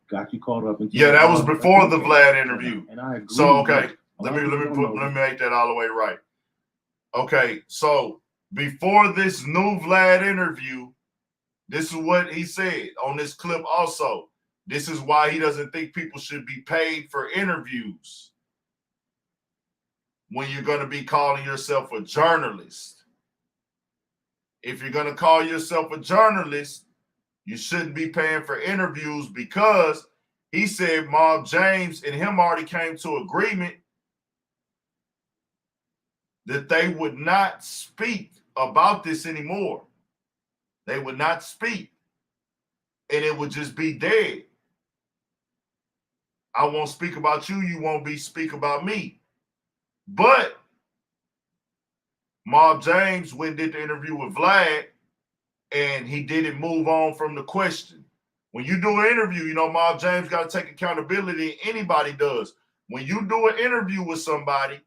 got you caught up into. Yeah, that was before the Vlad interview. And I agree. So okay, let me make that all the way right. Okay, so before this new Vlad interview, this is what he said on this clip also. This is why he doesn't think people should be paid for interviews when you're going to be calling yourself a journalist. If you're going to call yourself a journalist, you shouldn't be paying for interviews, because he said Mob James and him already came to agreement that they would not speak about this anymore. They would not speak, and it would just be dead. I won't speak about you. You won't speak about me. But Mob James went and did the interview with Vlad, and he didn't move on from the question. When you do an interview, you know, Mob James got to take accountability. Anybody does. When you do an interview with somebody,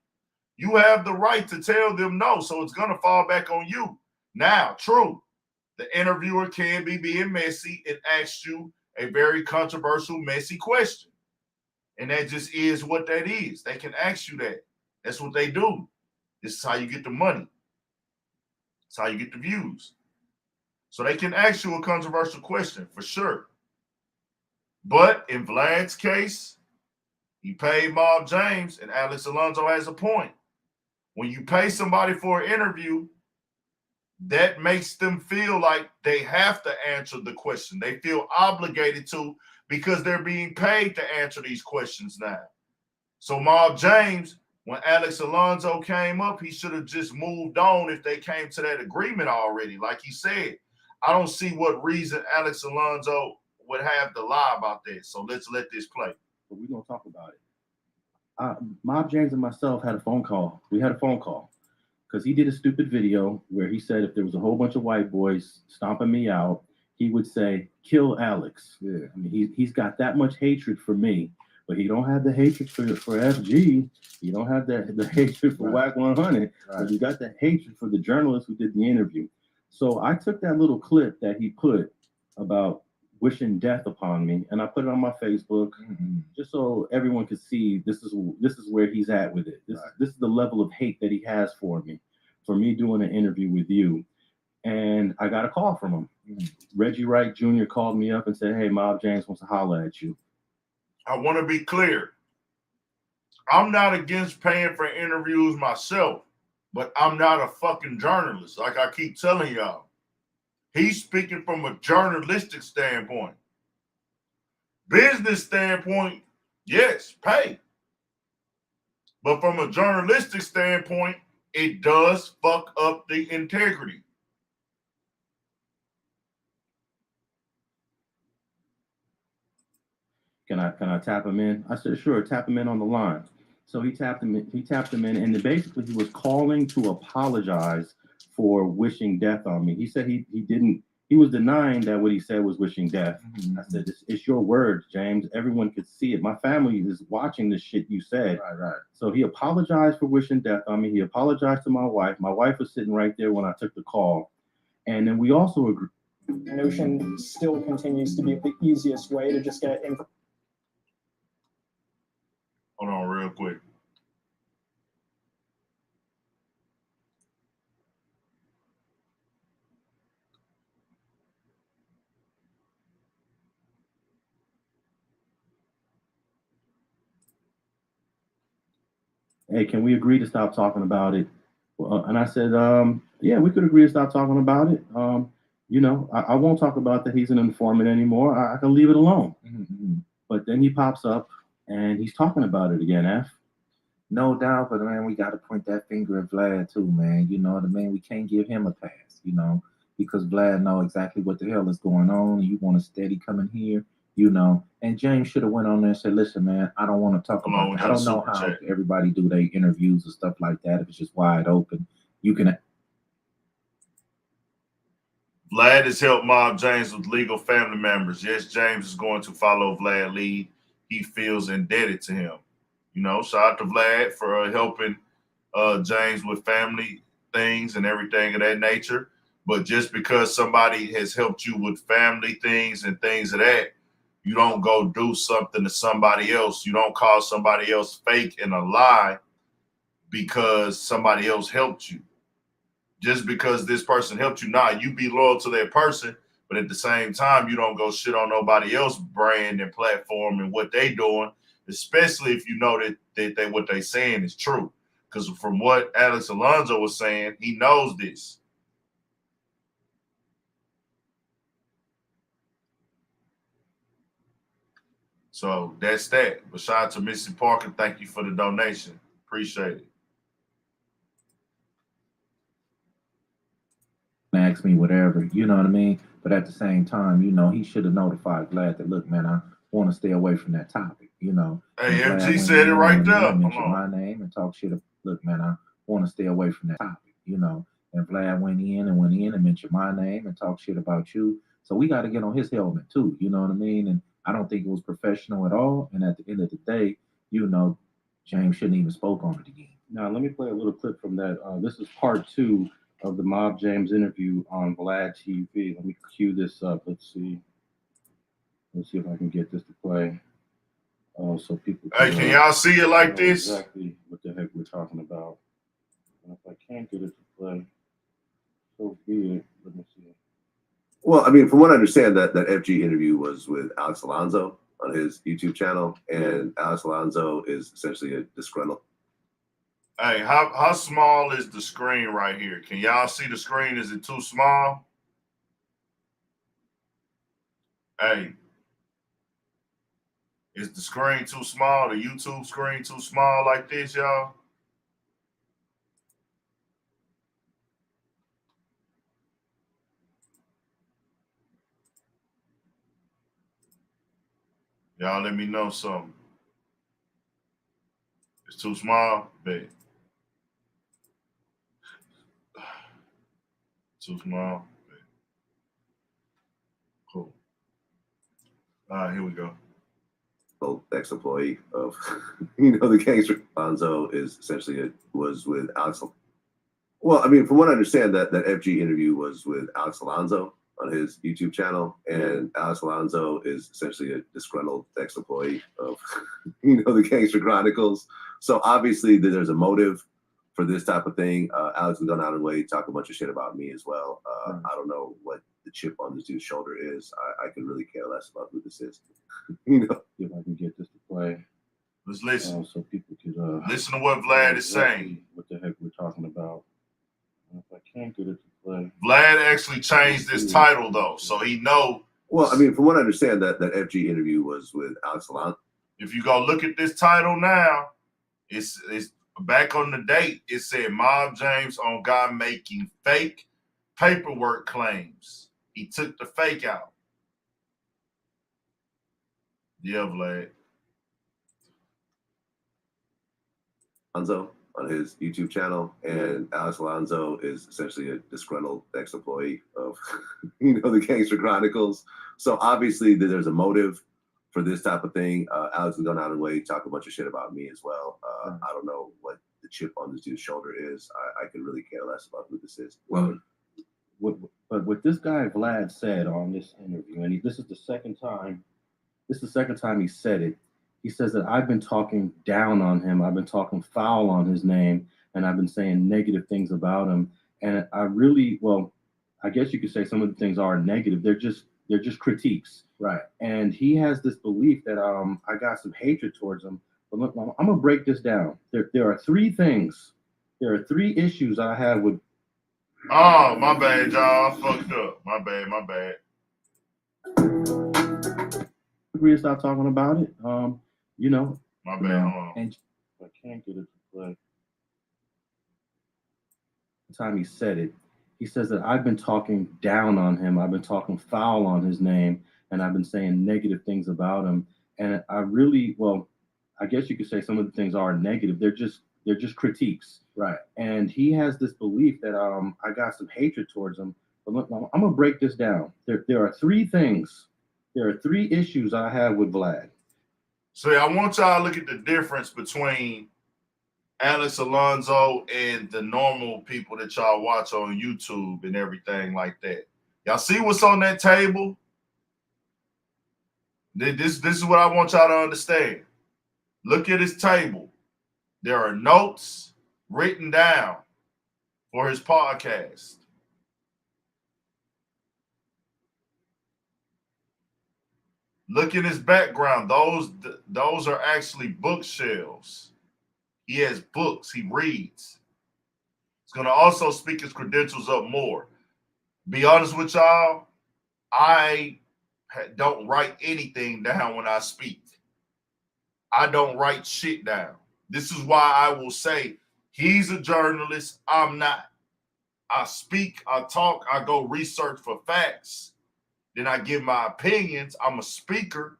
you have the right to tell them no. So it's going to fall back on you. Now, true, the interviewer can be being messy and ask you a very controversial, messy question. And that just is what that is. They can ask you that. That's what they do. This is how you get the money. It's how you get the views. So they can ask you a controversial question for sure. But in Vlad's case, he paid Mob James, and Alex Alonso has a point. When you pay somebody for an interview, that makes them feel like they have to answer the question. They feel obligated to, because they're being paid to answer these questions now. So Mob James, when Alex Alonso came up, he should have just moved on if they came to that agreement already. Like he said, I don't see what reason Alex Alonso would have to lie about that. So let's let this play. But we're going to talk about it. Mob James and myself had a phone call. We had a phone call because he did a stupid video where he said if there was a whole bunch of white boys stomping me out, he would say, kill Alex. Yeah. I mean, he's got that much hatred for me, but he don't have the hatred for FG. He don't have the hatred for Wack 100. But he got the hatred for the journalist who did the interview. So I took that little clip that he put about wishing death upon me, and I put it on my Facebook just so everyone could see this is where he's at with it. This is the level of hate that he has for me doing an interview with you. And I got a call from him. Reggie Wright Jr. called me up and said, hey, Mob James wants to holler at you. I want to be clear. I'm not against paying for interviews myself, but I'm not a fucking journalist, like I keep telling y'all. He's speaking from a journalistic standpoint. Business standpoint, yes, pay. But from a journalistic standpoint, it does fuck up the integrity. Can I tap him in? I said, sure, tap him in on the line. So he tapped him in, and basically he was calling to apologize for wishing death on me. He said he was denying that what he said was wishing death. I said, it's your words, James. Everyone could see it. My family is watching the shit you said. Right. So he apologized for wishing death on me. He apologized to my wife. My wife was sitting right there when I took the call. And then we also agreed. Notion still continues to be the easiest way to just get information. Hold on real quick. Hey, can we agree to stop talking about it? And I said, yeah, we could agree to stop talking about it. You know, I won't talk about that he's an informant anymore. I can leave it alone. But then he pops up and he's talking about it again, F. No doubt, but man, we got to point that finger at Vlad too, man. You know what I mean? We can't give him a pass, you know, because Vlad know exactly what the hell is going on. You want a steady coming here, you know. And James should have went on there and said, listen, man, I don't want to talk about it. I don't know how everybody do their interviews and stuff like that. If it's just wide open, you can. Vlad has helped Mob James with legal family members. Yes, James is going to follow Vlad lead. He feels indebted to him. You know, shout out to Vlad for helping James with family things and everything of that nature. But just because somebody has helped you with family things and things of that, you don't go do something to somebody else. You don't call somebody else fake and a lie because somebody else helped you. Just because this person helped you, you be loyal to that person, but at the same time, you don't go shit on nobody else's brand and platform and what they doing, especially if you know that what they saying is true. Because from what Alex Alonso was saying, he knows this. So that's that. But shout out to Missy Parker. Thank you for the donation. Appreciate it. Ask me whatever, you know what I mean? But at the same time, you know, he should have notified Vlad that, look, man, I want to stay away from that topic, you know. Hey, MG said it right there. Mentioned my name and talk shit. Look, man, I want to stay away from that topic, you know. And Vlad went in and mentioned my name and talk shit about you. So we got to get on his helmet too, you know what I mean? And I don't think it was professional at all. And at the end of the day, you know, James shouldn't even spoke on it again. Now, let me play a little clip from that. This is part 2 of the Mob James interview on Vlad TV. Let me cue this up. Let's see if I can get this to play. So people can y'all see it like this? Exactly what the heck we're talking about. And if I can't get it to play, so be it. Let me see. Well, I mean, from what I understand, that FG interview was with Alex Alonso on his YouTube channel, and Alex Alonso is essentially a disgruntled. Hey, how small is the screen right here? Can y'all see the screen? Is it too small? Hey, is the screen too small? The YouTube screen too small like this, y'all? Y'all let me know something. It's too small? Bet. Too small? Bet. Cool. All right, here we go. Ex-employee of, the gangster. Alonso is essentially was with Alex. Well, I mean, from what I understand, that FG interview was with Alex Alonso on his YouTube channel, and Alex Alonso is essentially a disgruntled ex-employee of, the Gangster Chronicles. So obviously there's a motive for this type of thing. Alex has gone out of the way to talk a bunch of shit about me as well. I don't know what the chip on this dude's shoulder is. I could really care less about who this is. If I can get this to play. Let's listen. So people could listen to what Vlad is saying. What the heck we're talking about. If I can't get it to play. Vlad actually changed his title though, so he know. Well, I mean, from what I understand, that FG interview was with Alex Alonso. If you go look at this title now, it's back on the date. It said Mob James on guy making fake paperwork claims. He took the fake out. Yeah, Vlad. Alonso on his YouTube channel, and Alex Alonso is essentially a disgruntled ex-employee of, the Gangster Chronicles. So obviously there's a motive for this type of thing. Alex has gone out of the way to talk a bunch of shit about me as well. I don't know what the chip on this dude's shoulder is. I could really care less about who this is. Well, what this guy Vlad said on this interview, and this is the second time he said it. He says that I've been talking down on him. I've been talking foul on his name, and I've been saying negative things about him. And I guess you could say some of the things are negative. They're just critiques. Right. And he has this belief that I got some hatred towards him. But look, I'm gonna break this down. There are 3 things. There are 3 issues I have with. Oh, my bad, y'all. I fucked up. My bad. Agree to stop talking about it. My bad. Hold on. And I can't get it to play. The time he said it, he says that I've been talking down on him. I've been talking foul on his name, and I've been saying negative things about him. And I guess you could say some of the things are negative. They're just critiques. Right. And he has this belief that I got some hatred towards him. But look, I'm gonna break this down. There are 3 things. There are 3 issues I have with Vlad. So I want y'all to look at the difference between Alex Alonso and the normal people that y'all watch on YouTube and everything like that. Y'all see what's on that table? This is what I want y'all to understand. Look at his table. There are notes written down for his podcast. Look at his background. Those are actually bookshelves. He has books. He reads. He's going to also speak his credentials up more. Be honest with y'all, I don't write anything down when I speak. I don't write shit down. This is why I will say he's a journalist. I'm not. I speak, I talk, I go research for facts. Then I give my opinions. I'm a speaker.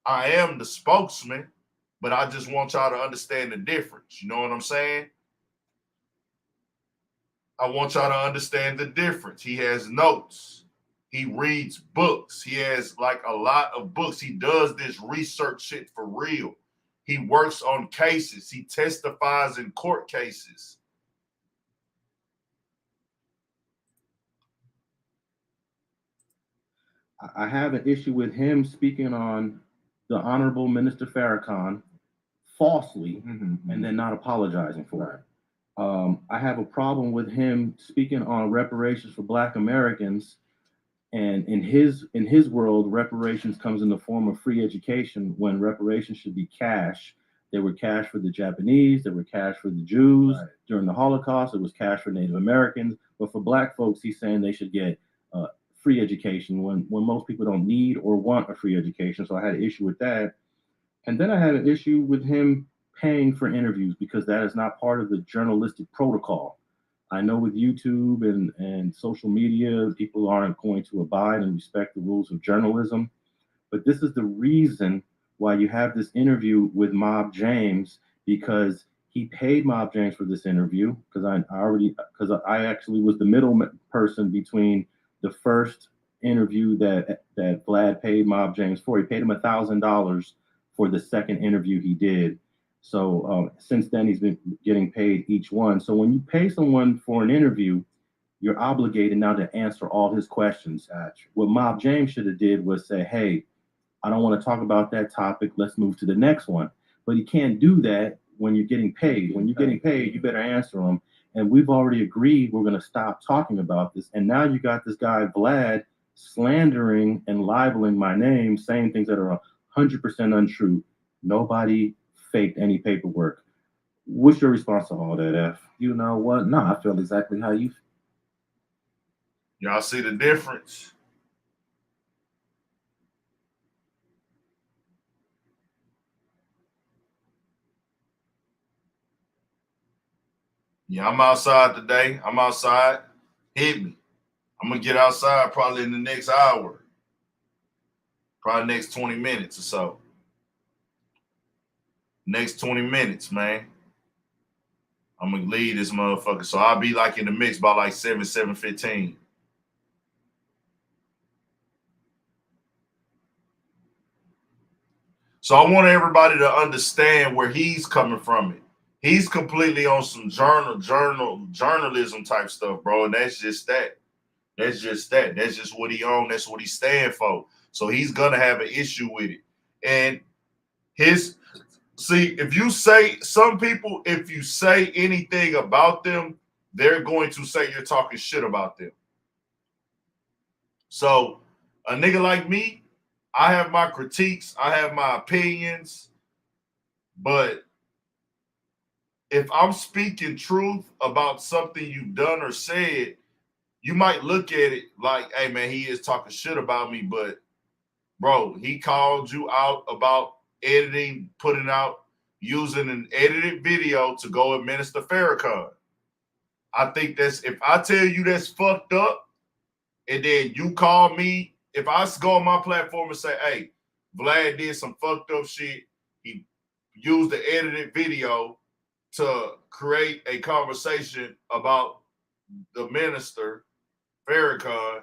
I am the spokesman, but I just want y'all to understand the difference. You know what I'm saying? I want y'all to understand the difference. He has notes. He reads books. He has like a lot of books. He does this research shit for real. He works on cases. He testifies in court cases. I have an issue with him speaking on the Honorable Minister Farrakhan falsely and then not apologizing for it. I have a problem with him speaking on reparations for Black Americans, and in his world, reparations comes in the form of free education when reparations should be cash. There were cash for the Japanese, there were cash for the Jews during the Holocaust, it was cash for Native Americans, but for Black folks, he's saying they should get free education when most people don't need or want a free education. So I had an issue with that. And then I had an issue with him paying for interviews because that is not part of the journalistic protocol. I know with YouTube and social media, people aren't going to abide and respect the rules of journalism. But this is the reason why you have this interview with Mob James, because he paid Mob James for this interview, because I actually was the middle person between the first interview that Vlad paid Mob James for. He paid him $1,000 for the second interview he did. So since then, he's been getting paid each one. So when you pay someone for an interview, you're obligated now to answer all his questions. What Mob James should have did was say, hey, I don't want to talk about that topic. Let's move to the next one. But he can't do that when you're getting paid. When you're getting paid, you better answer them. And we've already agreed we're going to stop talking about this. And now you got this guy, Vlad, slandering and libeling my name, saying things that are 100% untrue. Nobody faked any paperwork. What's your response to all that, F? You know what? No, I feel exactly how you feel. Y'all see the difference? Yeah, I'm outside today. I'm outside. Hit me. I'm going to get outside probably in the next hour. Probably next 20 minutes or so. Next 20 minutes, man. I'm going to leave this motherfucker. So I'll be like in the mix by like 7:15. So I want everybody to understand where he's coming from it. He's completely on some journalism type stuff, bro. And that's just that. That's just that. That's just what he on. That's what he stand for. So he's gonna have an issue with it. And if you say some people, if you say anything about them, they're going to say you're talking shit about them. So a nigga like me, I have my critiques, I have my opinions, but if I'm speaking truth about something you've done or said, you might look at it like, hey, man, he is talking shit about me, but, bro, he called you out about editing, putting out, using an edited video to go administer Farrakhan. I think if I tell you that's fucked up, and then you call me, if I go on my platform and say, hey, Vlad did some fucked up shit, he used the edited video to create a conversation about the minister, Farrakhan,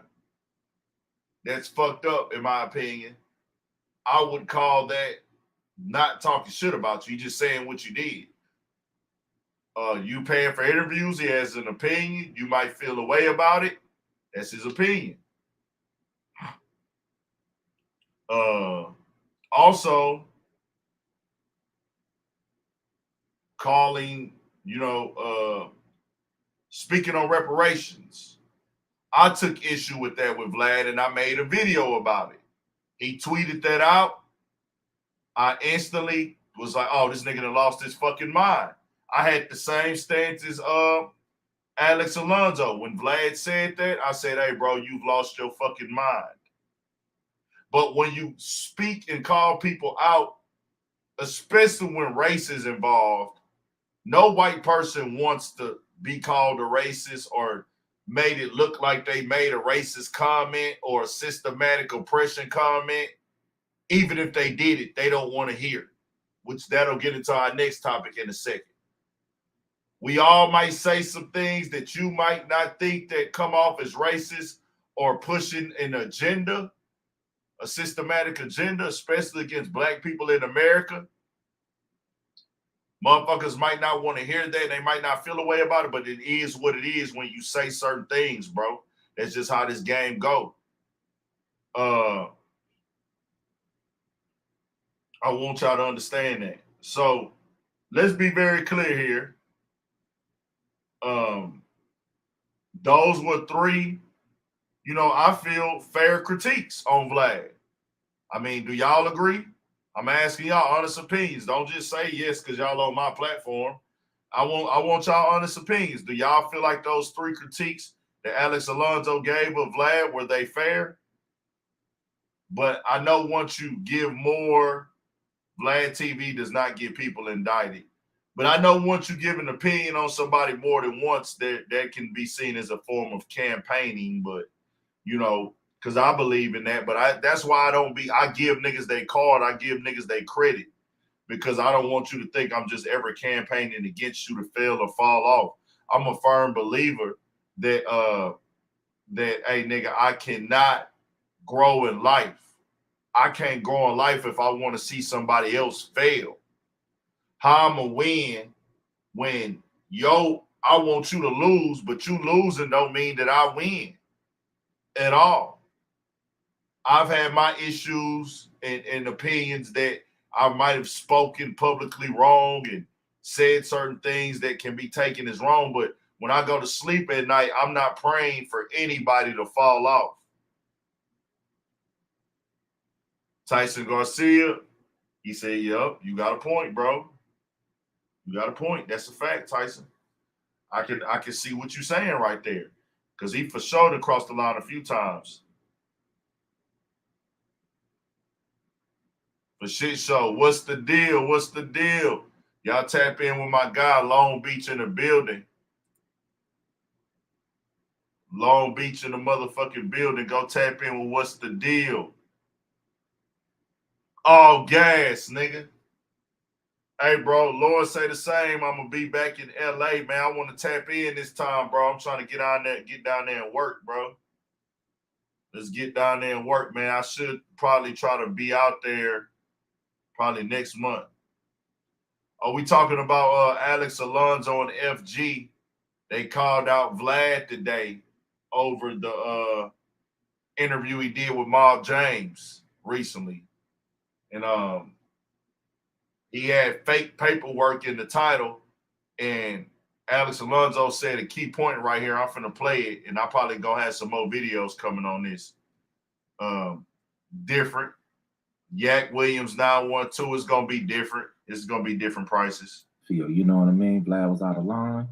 that's fucked up, in my opinion, I would call that not talking shit about you. You just saying what you did. You paying for interviews, he has an opinion. You might feel a way about it. That's his opinion. Also, calling, speaking on reparations. I took issue with that with Vlad, and I made a video about it. He tweeted that out. I instantly was like, oh, this nigga done lost his fucking mind. I had the same stance as Alex Alonso. When Vlad said that, I said, hey, bro, you've lost your fucking mind. But when you speak and call people out, especially when race is involved, no white person wants to be called a racist or made it look like they made a racist comment or a systematic oppression comment. Even if they did it, they don't want to hear it, which that'll get into our next topic in a second. We all might say some things that you might not think that come off as racist or pushing an agenda, a systematic agenda, especially against black people in America. Motherfuckers might not want to hear that. They might not feel a way about it, but it is what it is when you say certain things, bro. That's just how this game go. I want y'all to understand that. So let's be very clear here. Those were three, I feel fair critiques on Vlad. I mean, do y'all agree? I'm asking y'all honest opinions. Don't just say yes because y'all on my platform. I want y'all honest opinions. Do y'all feel like those three critiques that Alex Alonso gave of Vlad, were they fair? But I know once you give more, Vlad TV does not get people indicted. But I know once you give an opinion on somebody more than once, that can be seen as a form of campaigning. But, because I believe in that. But that's why I give niggas they card. I give niggas they credit. Because I don't want you to think I'm just ever campaigning against you to fail or fall off. I'm a firm believer that, hey, nigga, I cannot grow in life. I can't grow in life if I want to see somebody else fail. How I'm going to win when, I want you to lose, but you losing don't mean that I win at all. I've had my issues and opinions that I might have spoken publicly wrong and said certain things that can be taken as wrong. But when I go to sleep at night, I'm not praying for anybody to fall off. Tyson Garcia, he said, yep, you got a point, bro. You got a point. That's a fact, Tyson. I can see what you're saying right there. Because he for sure crossed the line a few times. For shit show, what's the deal? What's the deal? Y'all tap in with my guy, Long Beach in the building. Long Beach in the motherfucking building. Go tap in with what's the deal. All gas, nigga. Hey, bro, Lord say the same. I'm going to be back in LA, man. I want to tap in this time, bro. I'm trying to get down there and work, bro. Let's get down there and work, man. I should probably try to be out there probably next month. Are we talking about Alex Alonso and FG? They called out Vlad today over the interview he did with Mob James recently. And he had fake paperwork in the title. And Alex Alonso said a key point right here. I'm finna play it. And I probably gonna have some more videos coming on this. Different. Yak Williams 912 is gonna be different. It's gonna be different prices. You know what I mean? Vlad was out of line.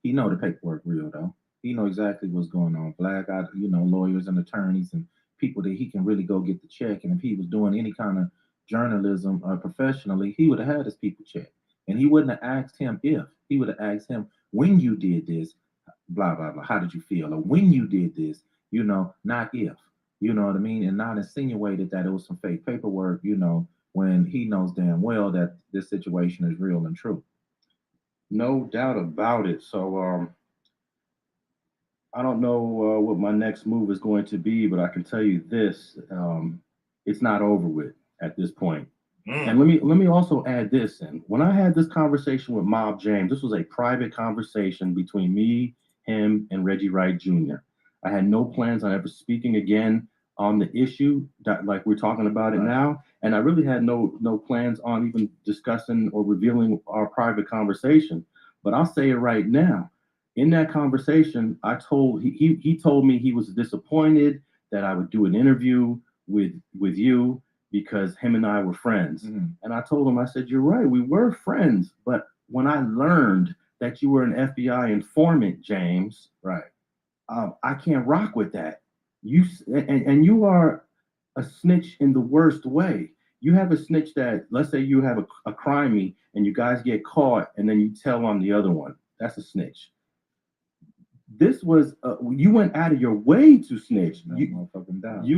He know the paperwork real though. He know exactly what's going on. Vlad got lawyers and attorneys and people that he can really go get the check. And if he was doing any kind of journalism professionally, he would have had his people check. And he wouldn't have asked him if. He would have asked him, when you did this, blah blah blah. How did you feel? Or when you did this, not if. You know what I mean? And not insinuated that it was some fake paperwork, when he knows damn well that this situation is real and true. No doubt about it. So I don't know what my next move is going to be, but I can tell you this. It's not over with at this point. And let me also add this in. When I had this conversation with Mob James, this was a private conversation between me, him, and Reggie Wright Jr. I had no plans on ever speaking again on the issue that, like we're talking about it now, and I really had no plans on even discussing or revealing our private conversation. But I'll say it right now. In that conversation, he told me he was disappointed that I would do an interview with you because him and I were friends. And I told him, I said, you're right, we were friends. But when I learned that you were an FBI informant, James, I can't rock with that. And you are a snitch in the worst way. You have a snitch that, let's say you have a crime and you guys get caught and then you tell on the other one. That's a snitch. This was, you went out of your way to snitch. You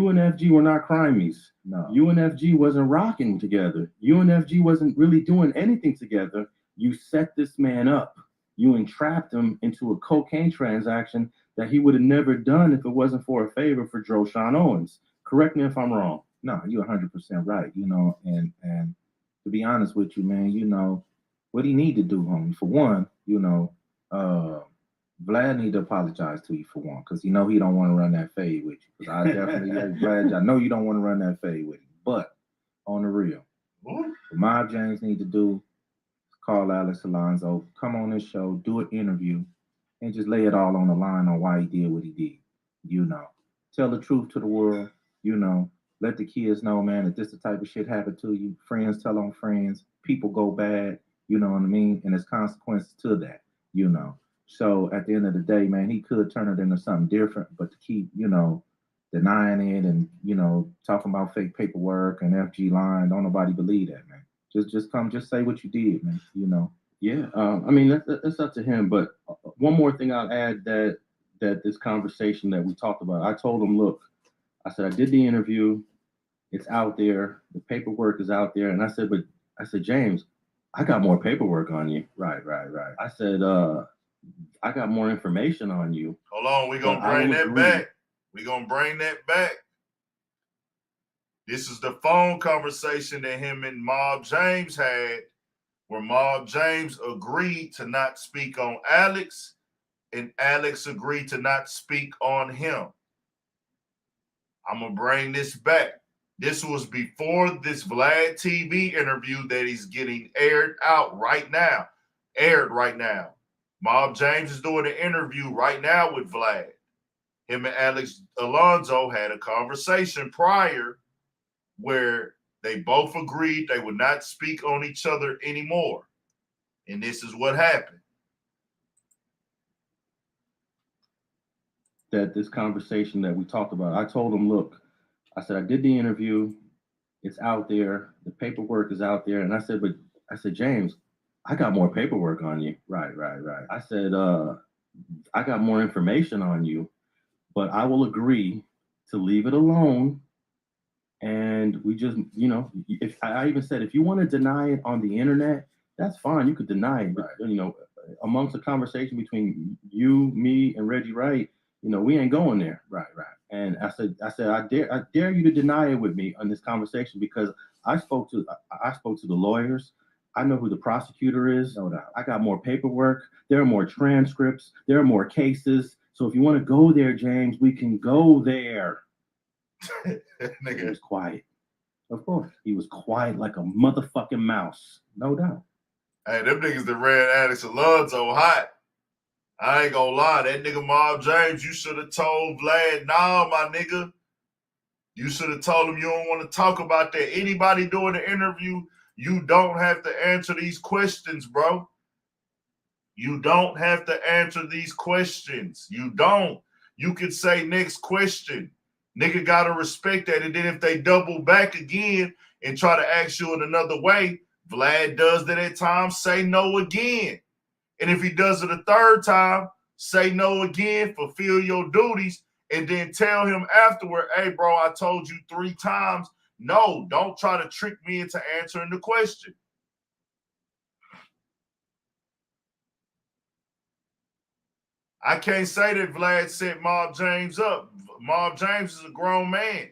and FG were not crimies. No. You and FG wasn't rocking together. You and FG wasn't really doing anything together. You set this man up. You entrapped him into a cocaine transaction that he would have never done if it wasn't for a favor for Droshan Owens. Correct me if I'm wrong. No, you're 100% right. You know, and to be honest with you, man, you know what he need to do, homie. For one, you know, Vlad need to apologize to you for one, because you know he don't want to run that fade with you. Because I definitely, Vlad, I know you don't want to run that fade with him. But on the real, what Mob James need to do is call Alex Alonso, come on this show, do an interview, and just lay it all on the line on why he did what he did. You know, tell the truth to the world. You know, let the kids know, man, that this the type of shit happen to you. Friends tell on friends. People go bad. You know what I mean? And there's consequences to that. You know. So at the end of the day, man, he could turn it into something different, but to keep, you know, denying it and, you know, talking about fake paperwork and FG line, don't nobody believe that, man. Just say what you did, man, you know. Yeah, I mean, that's up to him. But one more thing I'll add that this conversation that we talked about, I told him, look, I said, I did the interview. It's out there. The paperwork is out there. And I said, James, I got more paperwork on you. Right. I said, I got more information on you. Hold on, we're going to bring that back. We're going to bring that back. This is the phone conversation that him and Mob James had, where Mob James agreed to not speak on Alex, and Alex agreed to not speak on him. I'm going to bring this back. This was before this Vlad TV interview that he's getting aired right now. Mob James is doing an interview right now with Vlad. Him and Alex Alonso had a conversation prior where they both agreed they would not speak on each other anymore. And this is what happened. That this conversation that we talked about, I told him, look, I said, I did the interview. It's out there. The paperwork is out there. And I said, James, I got more paperwork on you. Right. I said, I got more information on you, but I will agree to leave it alone. And we just, you know, if I even said, if you want to deny it on the internet, that's fine. You could deny it. But, you know, amongst a conversation between you, me, and Reggie Wright, you know, we ain't going there. Right. And I said, I dare you to deny it with me on this conversation, because I spoke to the lawyers. I know who the prosecutor is. No doubt. I got more paperwork. There are more transcripts. There are more cases. So if you want to go there, James, we can go there. Nigga. He was quiet. Of course. He was quiet like a motherfucking mouse. No doubt. Hey, them niggas that ran Alex Alonso hot. I ain't gonna lie. That nigga Mob James, you should have told Vlad, nah, my nigga. You should have told him you don't want to talk about that. Anybody doing the interview, you don't have to answer these questions, bro. You don't have to answer these questions. You don't. You could say next question. Nigga got to respect that. And then if they double back again and try to ask you in another way, Vlad does that at times, say no again. And if he does it a third time, say no again, fulfill your duties, and then tell him afterward, hey, bro, I told you 3 times. No, don't try to trick me into answering the question. I can't say that Vlad set Mob James up. Mob James is a grown man.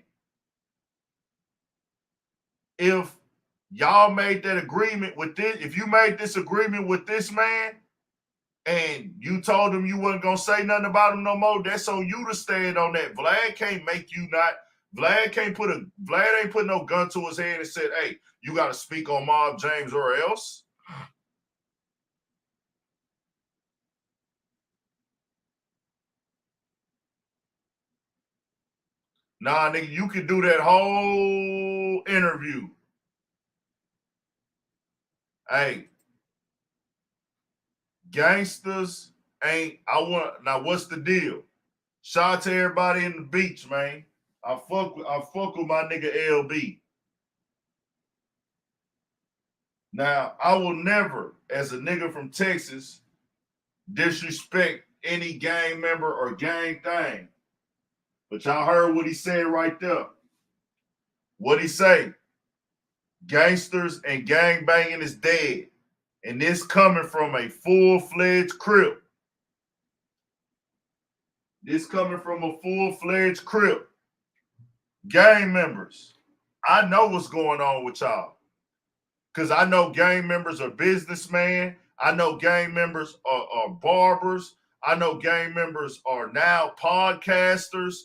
If y'all made that agreement with this. If you made this agreement with this man and you told him you wasn't gonna say nothing about him no more, that's on you to stand on that. Vlad can't make you not. Vlad ain't put no gun to his head and said, hey, you got to speak on Mob James or else. Nah, nigga, you could do that whole interview. Hey, gangsters ain't, now what's the deal? Shout out to everybody in the beach, man. I fuck with my nigga LB. Now, I will never, as a nigga from Texas, disrespect any gang member or gang thing. But y'all heard what he said right there. What he say? Gangsters and gang banging is dead. And this coming from a full-fledged Crip. This coming from a full-fledged Crip. Gang members, I know what's going on with y'all. Because I know gang members are businessmen. I know gang members are barbers. I know gang members are now podcasters.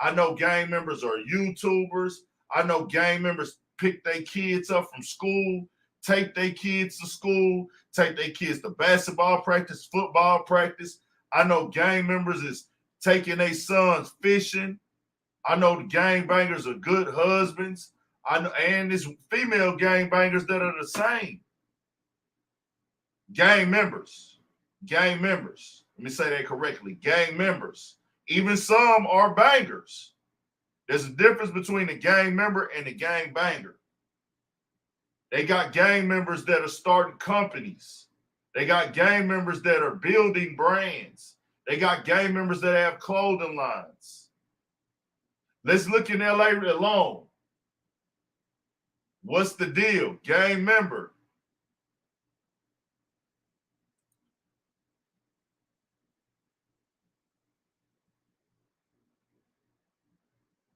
I know gang members are YouTubers. I know gang members pick their kids up from school, take their kids to school, take their kids to basketball practice, football practice. I know gang members is taking their sons fishing. I know the gangbangers are good husbands. I know, and there's female gangbangers that are the same. Gang members. Let me say that correctly. Gang members. Even some are bangers. There's a difference between a gang member and a gang banger. They got gang members that are starting companies. They got gang members that are building brands. They got gang members that have clothing lines. Let's look in LA alone. What's the deal? Gang member.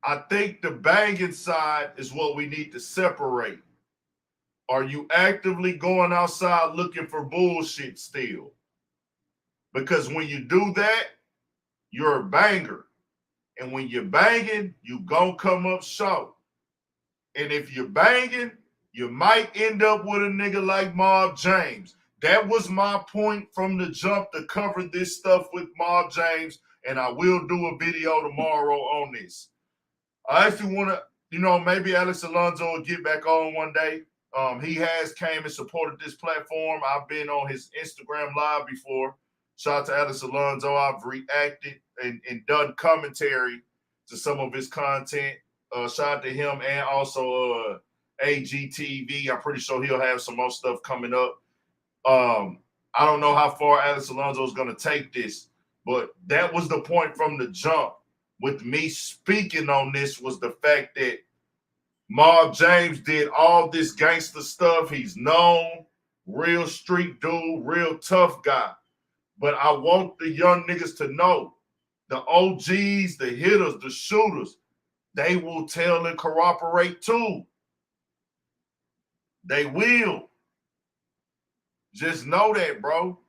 I think the banging side is what we need to separate. Are you actively going outside looking for bullshit still? Because when you do that, you're a banger. And when you're banging, you gonna come up short. And if you're banging, you might end up with a nigga like Mob James. That was my point from the jump to cover this stuff with Mob James, and I will do a video tomorrow on this. I actually want to, maybe Alex Alonso will get back on one day. He has came and supported this platform. I've been on his Instagram live before. Shout out to Alex Alonso. I've reacted and done commentary to some of his content. Shout out to him and also AGTV. I'm pretty sure he'll have some more stuff coming up. I don't know how far Alex Alonso is going to take this, but that was the point from the jump. With me speaking on this was the fact that Mob James did all this gangster stuff. He's known, real street dude, real tough guy. But I want the young niggas to know, the OGs, the hitters, the shooters, they will tell and corroborate too. They will. Just know that, bro.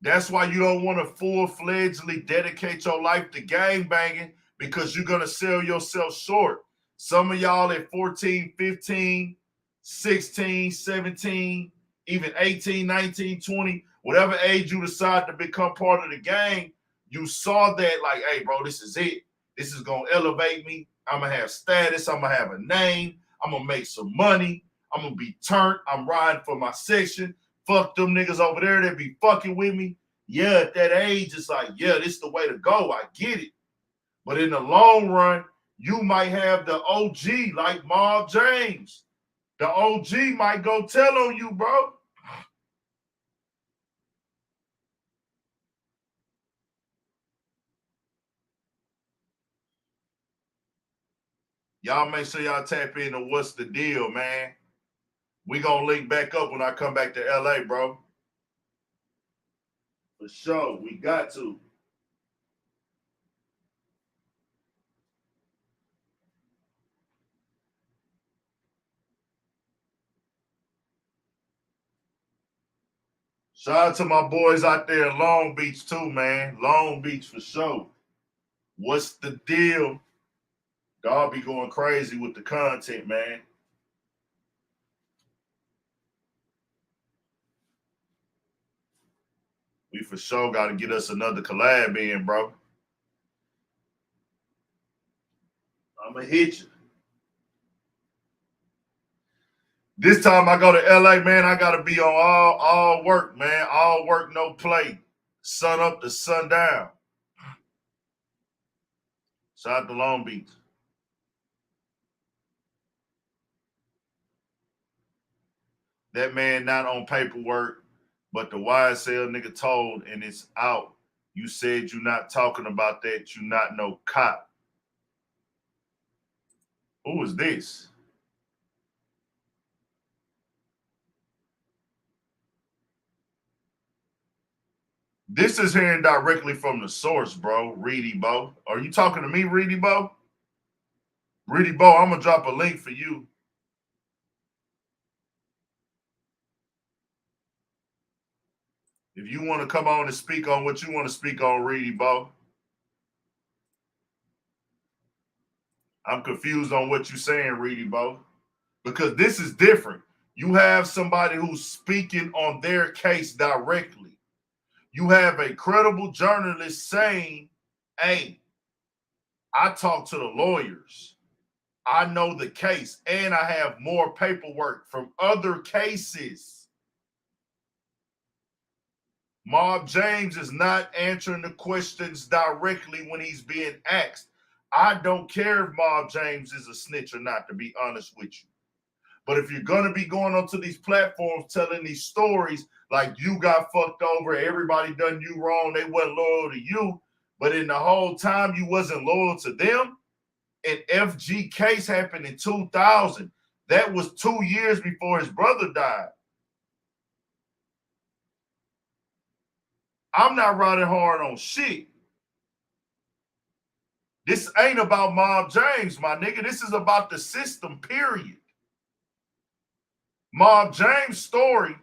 That's why you don't want to full-fledgedly dedicate your life to gangbanging, because you're going to sell yourself short. Some of y'all at 14, 15, 16, 17, even 18, 19, 20, whatever age you decide to become part of the gang, you saw that like, hey, bro, this is it. This is going to elevate me. I'm going to have status. I'm going to have a name. I'm going to make some money. I'm going to be turned. I'm riding for my section. Fuck them niggas over there that be fucking with me. Yeah, at that age, it's like, yeah, this is the way to go. I get it. But in the long run, you might have the OG like Mob James. The OG might go tell on you, bro. Y'all make sure y'all tap into What's the Deal, man. We gonna link back up when I come back to LA, bro. For sure, we got to. Shout out to my boys out there in Long Beach too, man. Long Beach for sure. What's the deal? Y'all be going crazy with the content, man. We for sure got to get us another collab in, bro. I'm going to hit you. This time I go to LA, man, I got to be on all work, man. All work, no play. Sun up to sundown. Shout out to Long Beach. That man not on paperwork, but the YSL nigga told, and it's out. You said you not talking about that. You not no cop. Who is this? This is hearing directly from the source, bro. Reedy Bo. Are you talking to me, Reedy Bo? Reedy Bo, I'm going to drop a link for you. If you want to come on and speak on what you want to speak on, Reedy Bo. I'm confused on what you're saying, Reedy Bo. Because this is different. You have somebody who's speaking on their case directly. You have a credible journalist saying, hey, I talked to the lawyers. I know the case, and I have more paperwork from other cases. Mob James is not answering the questions directly when he's being asked. I don't care if Mob James is a snitch or not, to be honest with you. But if you're going to be going onto these platforms telling these stories like you got fucked over, everybody done you wrong, they weren't loyal to you, but in the whole time you wasn't loyal to them, an FG case happened in 2000. That was 2 years before his brother died. I'm not riding hard on shit. This ain't about Mob James, my nigga. This is about the system, period. Mob James' story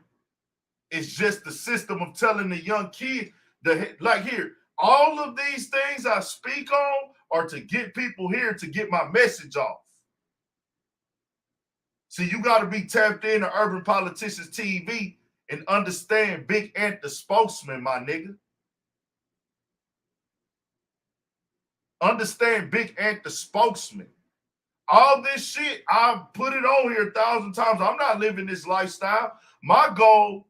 is just the system of telling the young kid, like here, all of these things I speak on are to get people here to get my message off. See, you got to be tapped into Urban Politicians TV and understand Big Ant the spokesman, my nigga. Understand Big Ant the spokesman. All this shit, I've put it on here 1,000 times. I'm not living this lifestyle. My goal,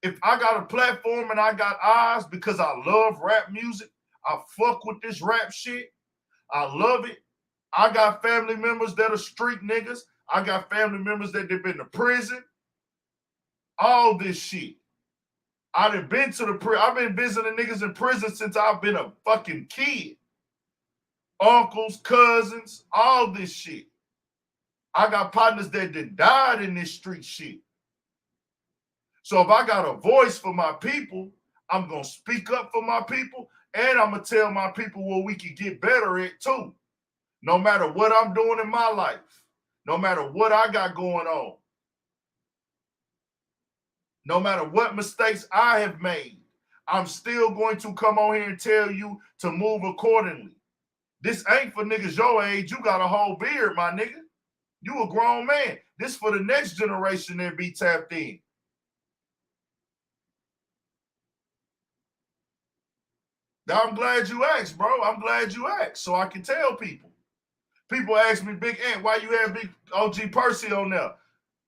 if I got a platform and I got eyes because I love rap music, I fuck with this rap shit. I love it. I got family members that are street niggas. I got family members that have been to prison. All this shit. I done been to the prison. I've been visiting niggas in prison since I've been a fucking kid. Uncles, cousins, all this shit. I got partners that done died in this street shit. So if I got a voice for my people, I'm going to speak up for my people, and I'm going to tell my people what we can get better at too. No matter what I'm doing in my life, no matter what I got going on, no matter what mistakes I have made, I'm still going to come on here and tell you to move accordingly. This ain't for niggas your age. You got a whole beard, my nigga. You a grown man. This for the next generation that be tapped in. Now, I'm glad you asked, bro. I'm glad you asked so I can tell people. People ask me, Big Ant, why you have Big OG Percy on there?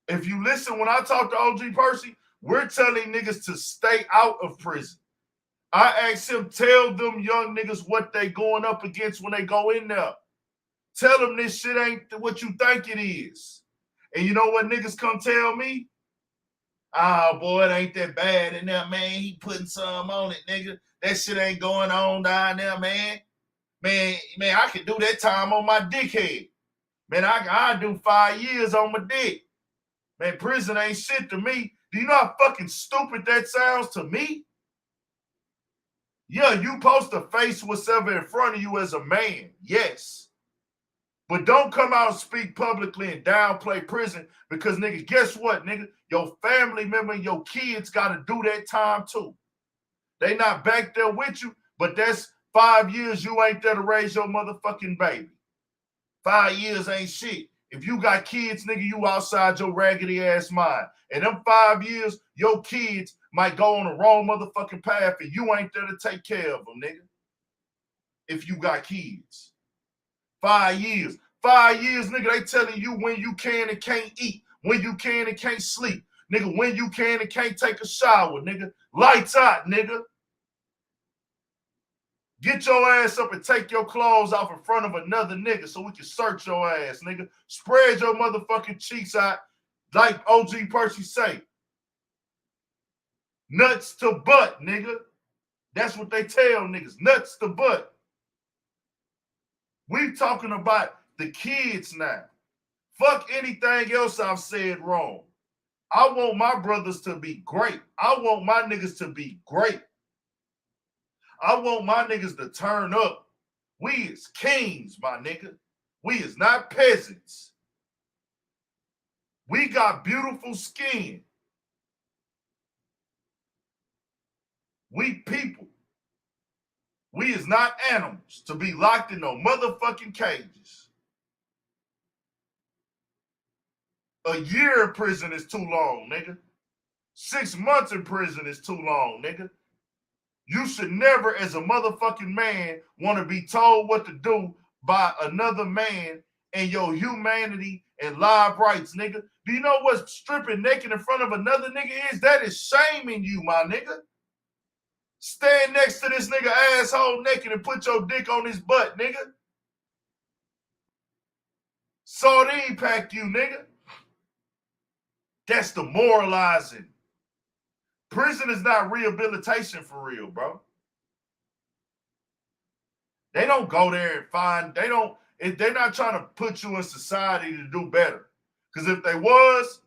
If you listen, when I talk to OG Percy, we're telling niggas to stay out of prison. I asked him, tell them young niggas what they going up against when they go in there. Tell them this shit ain't what you think it is. And you know what niggas come tell me? Oh, boy, it ain't that bad in there, man. He putting some on it, nigga. That shit ain't going on down there, man. Man, I can do that time on my dickhead. Man, I do 5 years on my dick. Man, prison ain't shit to me. Do you know how fucking stupid that sounds to me? Yeah, you supposed to face whatever in front of you as a man, yes. But don't come out and speak publicly and downplay prison because, nigga, guess what, nigga? Your family member and your kids got to do that time too. They not back there with you, but that's 5 years you ain't there to raise your motherfucking baby. 5 years ain't shit. If you got kids, nigga, you outside your raggedy ass mind. And them 5 years, your kids might go on the wrong motherfucking path and you ain't there to take care of them, nigga. If you got kids. 5 years. 5 years, nigga, they telling you when you can and can't eat, when you can and can't sleep. Nigga, when you can and can't take a shower, nigga. Lights out, nigga. Get your ass up and take your clothes off in front of another nigga so we can search your ass, nigga. Spread your motherfucking cheeks out like OG Percy say. Nuts to butt, nigga. That's what they tell niggas. Nuts to butt. We talking about the kids now. Fuck anything else I've said wrong. I want my brothers to be great. I want my niggas to be great. I want my niggas to turn up. We is kings, my nigga. We is not peasants. We got beautiful skin. We people. We is not animals to be locked in no motherfucking cages. A year in prison is too long, nigga. 6 months in prison is too long, nigga. You should never, as a motherfucking man, want to be told what to do by another man and your humanity and live rights, nigga. Do you know what stripping naked in front of another nigga is? That is shaming you, my nigga. Stand next to this nigga asshole naked and put your dick on his butt, nigga. Sardine pack you, nigga. That's demoralizing. Prison is not rehabilitation for real, bro. They don't go there and find, they're not trying to put you in society to do better. Because if they was,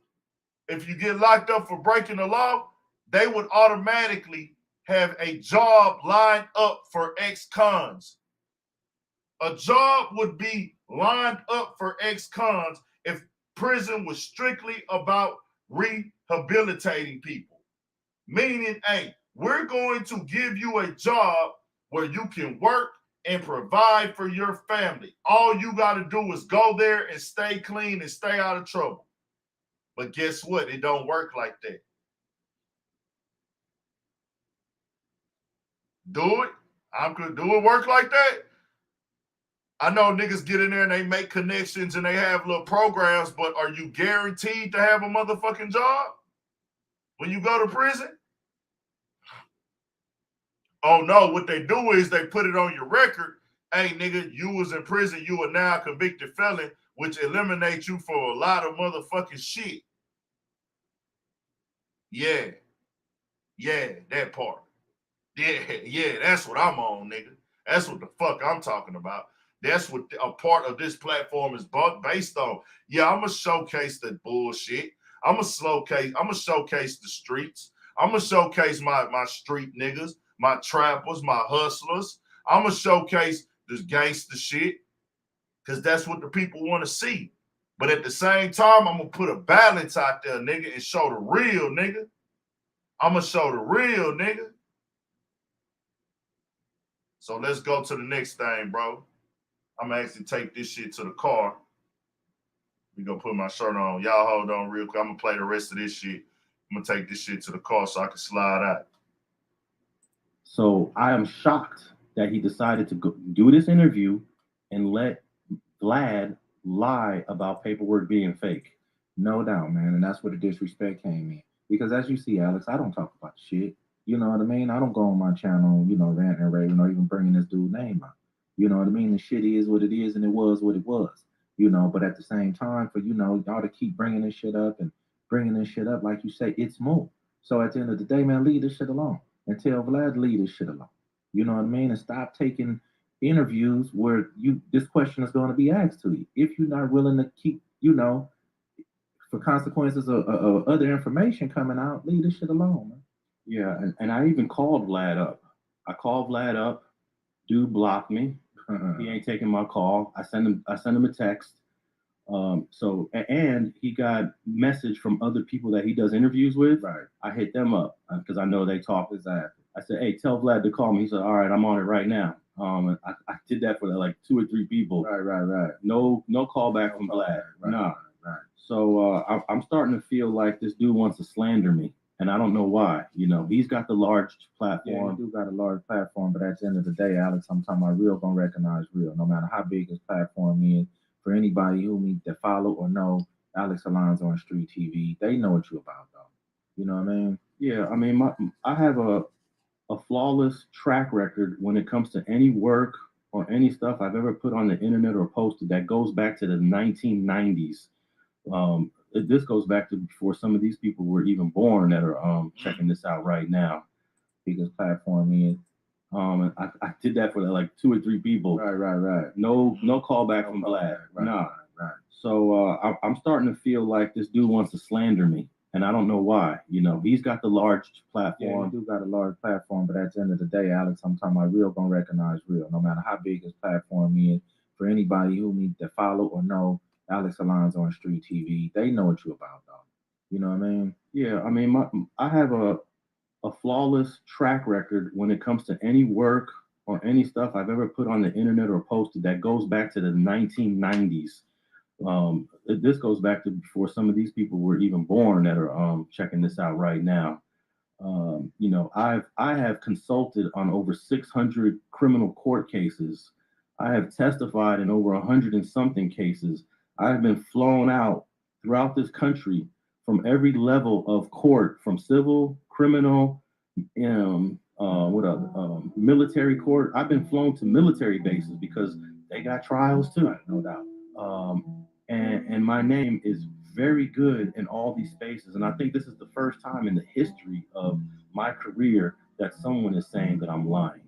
if you get locked up for breaking the law, they would automatically have a job lined up for ex-cons. A job would be lined up for ex-cons if prison was strictly about rehabilitating people. Meaning, hey, we're going to give you a job where you can work and provide for your family. All you got to do is go there and stay clean and stay out of trouble. But guess what? It don't work like that. Do it? Do it work like that? I know niggas get in there and they make connections and they have little programs, but are you guaranteed to have a motherfucking job when you go to prison? Oh no, what they do is they put it on your record. Hey nigga, you was in prison, you are now a convicted felon, which eliminates you for a lot of motherfucking shit. Yeah, that part. Yeah, that's what I'm on, nigga. That's what the fuck I'm talking about. That's what a part of this platform is based on. Yeah, I'm gonna showcase that bullshit. I'm gonna showcase the streets. I'm gonna showcase my street niggas, my trappers, my hustlers. I'm gonna showcase this gangster shit because that's what the people want to see. But at the same time, I'm gonna put a balance out there, nigga, and show the real, nigga. I'm gonna show the real, nigga. So let's go to the next thing, bro. I'm gonna actually take this shit to the car. We gonna put my shirt on. Y'all hold on real quick. I'm gonna play the rest of this shit. I'm gonna take this shit to the car so I can slide out. So I am shocked that he decided to go do this interview and let Vlad lie about paperwork being fake. No doubt, man. And that's where the disrespect came in. Because as you see, Alex, I don't talk about shit. You know what I mean? I don't go on my channel, ranting and raving or even bringing this dude's name up. You know what I mean? The shit is what it is and it was what it was. But at the same time, for, y'all to keep bringing this shit up, like you say, it's more. So at the end of the day, man, leave this shit alone. And tell Vlad to leave this shit alone. You know what I mean? And stop taking interviews where this question is going to be asked to you. If you're not willing to keep, for consequences of other information coming out, leave this shit alone, man. Yeah, and I even called Vlad up. Dude blocked me. He ain't taking my call. I send him a text. So and he got message from other people that he does interviews with. Right. I hit them up because I know they talk. Exactly. I said, hey, tell Vlad to call me. He said, all right, I'm on it right now. And I did that for like 2 or 3 people. Right. No call back from Vlad. No. Right. So I'm starting to feel like this dude wants to slander me, and I don't know why. You know, he's got the large platform. Yeah, he do got a large platform, but at the end of the day, Alex, I'm talking about real gonna recognize real, no matter how big his platform is. For anybody who needs to follow or know Alex Alonso on Street TV, they know what you about, though. You know what I mean? Yeah, I mean, I have a flawless track record when it comes to any work or any stuff I've ever put on the internet or posted that goes back to the 1990s. This goes back to before some of these people were even born that are checking this out right now. Biggest platform is. And I did that for like 2 or 3 people. Right. No call back from Vlad. Right. So I'm starting to feel like this dude wants to slander me, and I don't know why. You know, he's got the large platform. Yeah, he do got a large platform, but at the end of the day, Alex, I'm talking about real gonna recognize real, no matter how big his platform is. For anybody who needs to follow or know Alex Alonso on Street TV, they know what you about, though. You know what I mean? Yeah, I mean, I have a flawless track record when it comes to any work or any stuff I've ever put on the internet or posted that goes back to the 1990s. This goes back to before some of these people were even born that are checking this out right now. You know, I have consulted on over 600 criminal court cases. I have testified in over 100 and something cases. I have been flown out throughout this country from every level of court, from civil, criminal, military court. I've been flown to military bases because they got trials too, no doubt. And my name is very good in all these spaces. And I think this is the first time in the history of my career that someone is saying that I'm lying.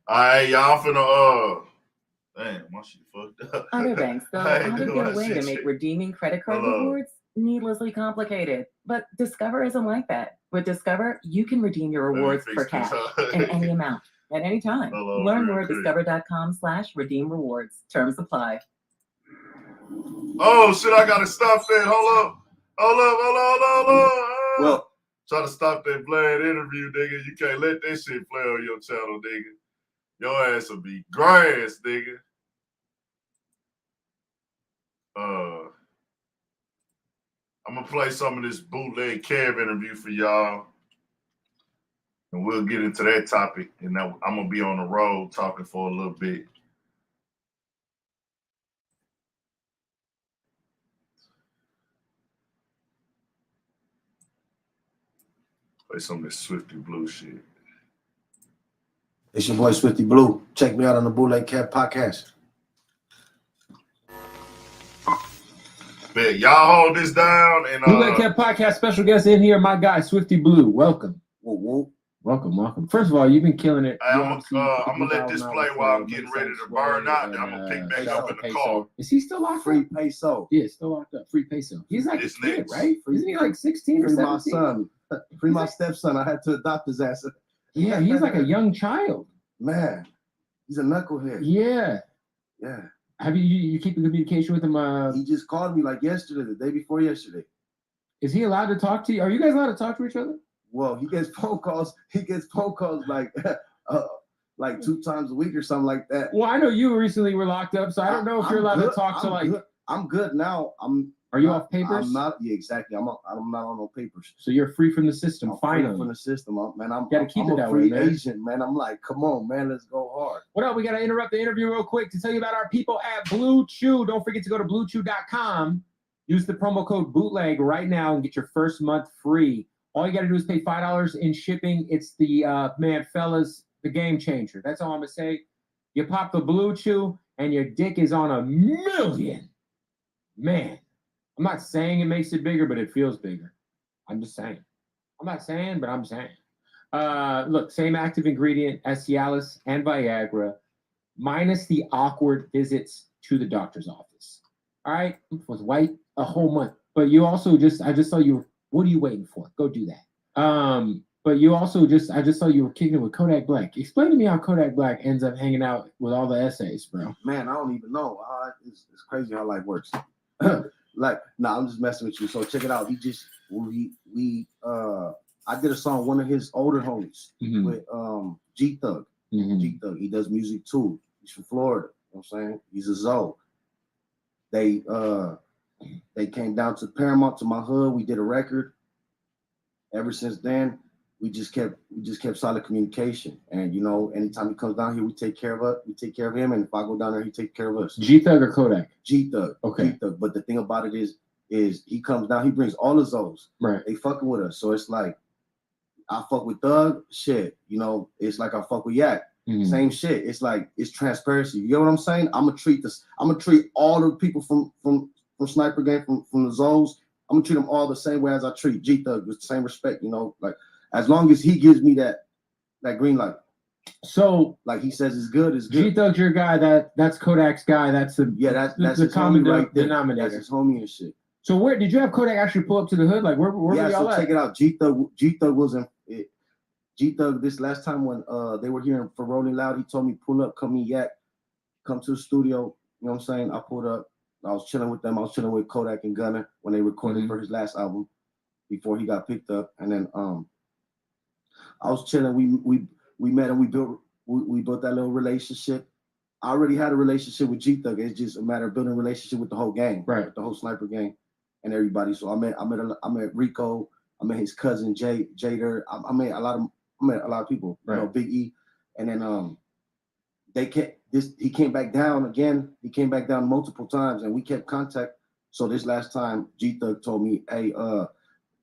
All right, y'all finna damn, my shit fucked up. Other banks, though, added their way to make redeeming credit card rewards needlessly complicated. But Discover isn't like that. With Discover, you can redeem your rewards for cash in any amount, at any time. Learn more at discover.com/redeem rewards. Terms apply. Oh shit, I gotta stop that. Hold up. Well, try to stop that Vlad interview, nigga. You can't let that shit play on your channel, nigga. Your ass will be grass, nigga. I'm gonna play some of this bootleg Kev interview for y'all, and we'll get into that topic. And now I'm gonna be on the road talking for a little bit. Play some of this Swifty Blue shit. It's your boy Swifty Blue. Check me out on the Bootleg Cat podcast. Bet y'all hold this down and Bootleg Cat podcast special guest in here, my guy Swifty Blue. Welcome. Whoa. Welcome. First of all, you've been killing it. I'm gonna let this play while I'm getting ready to burn out. Then I'm gonna pick back up in the car. Is he still locked Free up? peso. Yeah, still locked up. Free peso. He's like This a kid, next. right? Isn't he like 16 or Free 17? my son. Free my stepson. I had to adopt his ass. Yeah, he's like a young child. Man, he's a knucklehead. Yeah. Yeah. Have you keep in communication with him? He just called me like yesterday, the day before yesterday. Is he allowed to talk to you? Are you guys allowed to talk to each other? Well, he gets phone calls. Like 2 times a week or something like that. Well, I know you recently were locked up, so I don't know if you're allowed to talk to like. Good. I'm good now. Are you off papers? I'm not. Yeah, exactly. I'm not on no papers. So you're free from the system. Finally, free from the system, man. I'm gotta keep it that free way, man. agent, man. I'm like, come on, man. Let's go hard. What up? We got to interrupt the interview real quick to tell you about our people at Blue Chew. Don't forget to go to bluechew.com. Use the promo code bootleg right now and get your first month free. All you got to do is pay $5 in shipping. It's the, fellas, the game changer. That's all I'm going to say. You pop the Blue Chew and your dick is on 1,000,000. Man, I'm not saying it makes it bigger, but it feels bigger. I'm just saying. I'm not saying, but I'm saying. Look, same active ingredient as Cialis and Viagra, minus the awkward visits to the doctor's office. All right, was white a whole month, but you also I just saw you. What are you waiting for? Go do that. But you also I just saw you were kicking it with Kodak Black. Explain to me how Kodak Black ends up hanging out with all the essays, bro. Man, I don't even know. It's crazy how life works. Like, nah, I'm just messing with you. So check it out. I did a song, one of his older homies with G Thug. G Thug. He does music too. He's from Florida. You know what I'm saying? He's a Zoe. They came down to Paramount, to my hood. We did a record. Ever since then, we just kept solid communication. And you know, anytime he comes down here, we take care of him. And if I go down there, he takes care of us. G Thug or Kodak? G Thug. Okay. G Thug. But the thing about it is he comes down, he brings all his Zoes. Right. They fucking with us. So it's like, I fuck with Thug, shit. You know, it's like I fuck with Yak. Same shit. It's like, it's transparency. You get what I'm saying? I'm gonna treat all the people from Sniper Gang, from the Zoes, I'm gonna treat them all the same way as I treat G Thug, with the same respect, you know, like as long as he gives me that green light. So like he says it's good, it's G good. Thug's your guy, that's Kodak's guy, that's the that's the common right denominator. That's his homie and shit. So where did you have Kodak actually pull up to the hood? Like where were y'all at? Check it out. G Thug wasn't it. G Thug, this last time when they were here for Rolling Loud, he told me pull up, come to the studio. You know what I'm saying? I pulled up. I was chilling with them. I was chilling with Kodak and Gunner when they recorded for his last album before he got picked up. And then I was chilling. We met and we built that little relationship. I already had a relationship with G Thug. It's just a matter of building a relationship with the whole gang, right? With the whole Sniper gang and everybody. So I met Rico. I met his cousin Jader. I met a lot of people. Right. You know, Big E. And then he came back down again. He came back down multiple times and we kept contact. So this last time G Thug told me, hey,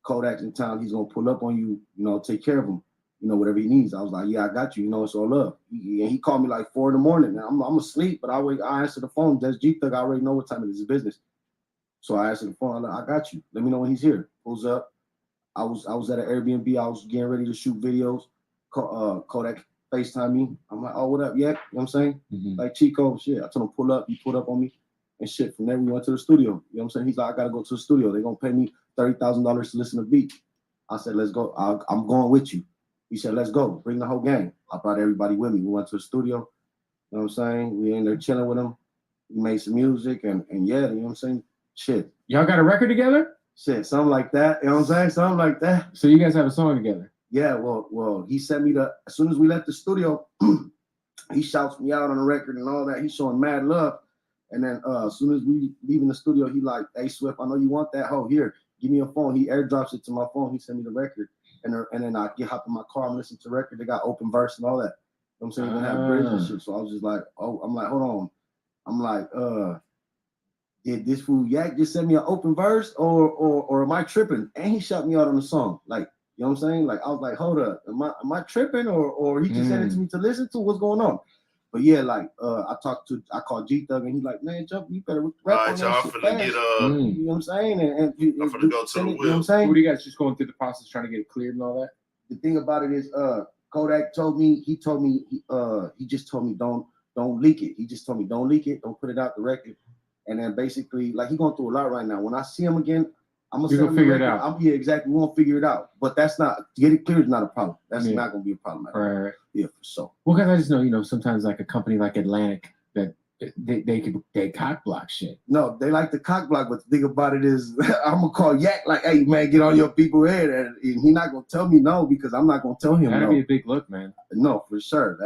Kodak's in town, he's gonna pull up on you, you know, take care of him, you know, whatever he needs. I was like, yeah, I got you, you know, it's all love. He called me like 4 a.m. and I'm asleep, but I answer the phone. That's G Thug. I already know what time it is, it's business. So I answered the phone. I'm like, I got you. Let me know when he's here. Pulls up. I was at an Airbnb. I was getting ready to shoot videos. Kodak FaceTime me. I'm like, oh, what up, yeah? You know what I'm saying? Like Chico, shit. I told him pull up. He pulled up on me and shit. From there, we went to the studio. You know what I'm saying? He's like, I gotta go to the studio. They're gonna pay me $30,000 to listen to beat. I said, let's go. I'm going with you. He said, let's go. Bring the whole gang. I brought everybody with me. We went to the studio. You know what I'm saying? We in there chilling with him. We made some music and yeah, you know what I'm saying? Shit. Y'all got a record together? Shit, something like that. You know what I'm saying? Something like that. So you guys have a song together? Yeah, well, he sent me as soon as we left the studio, he shouts me out on the record and all that. He's showing mad love. And then as soon as we leaving the studio, he like, hey Swift, I know you want that. Oh, here, give me a phone. He airdrops it to my phone. He sent me the record. And then I hop in my car and listen to the record. They got open verse and all that. You know what I'm saying? They have bridge and shit. So I was just like, oh, I'm like, hold on. I'm like, did this fool Yak just send me an open verse or am I tripping? And he shot me out on the song. Like, you know what I'm saying? Like, I was like, hold up, am I tripping or he just sent it to me to listen to? What's going on? But yeah, like I called G Thug and he's like, man, Jump, you better rap on that shit fast. You know what I'm saying? And I'm finna go to the wheel. You know what I'm saying? What do you guys just going through the process trying to get it cleared and all that? The thing about it is Kodak told me, he just told me don't leak it. He just told me don't leak it, don't put it out the record. And then basically, like, he's going through a lot right now. When I see him again, I'm gonna figure it out. Yeah, exactly. We're gonna figure it out. But that's not, to get it clear is not a problem. That's not gonna be a problem. Right. Yeah, for sure. Well, because I just know, sometimes like a company like Atlantic that they cock block shit. No, they like the cock block, but the thing about it is I'm gonna call Yak like, hey man, get on your people head, and he's not gonna tell me no because I'm not gonna tell him That'd no. be a big look, man. No, for sure.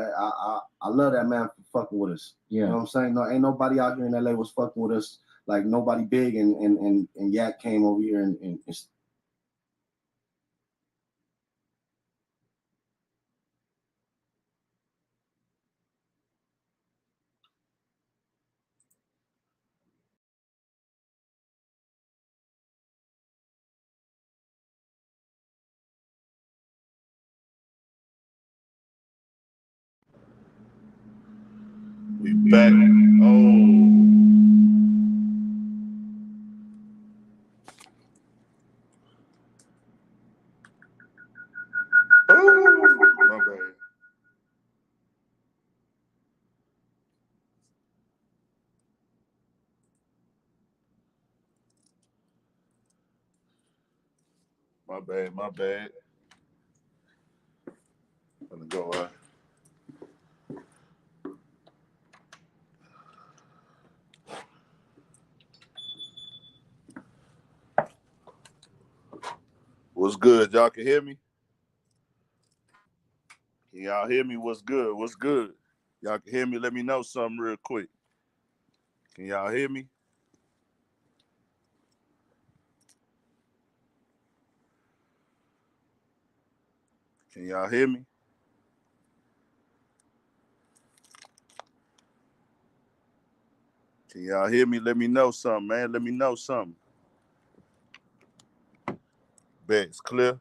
I love that man for fucking with us. Yeah. You know what I'm saying? No, ain't nobody out here in LA was fucking with us. Like nobody big and Yak came over here and we back. Oh. My bad. Gonna go out. What's good? Y'all can hear me? Can y'all hear me? What's good? What's good? Y'all can hear me? Let me know something real quick. Can y'all hear me? Can y'all hear me? Can y'all hear me? Let me know something, man. Let me know something. Bet it's clear.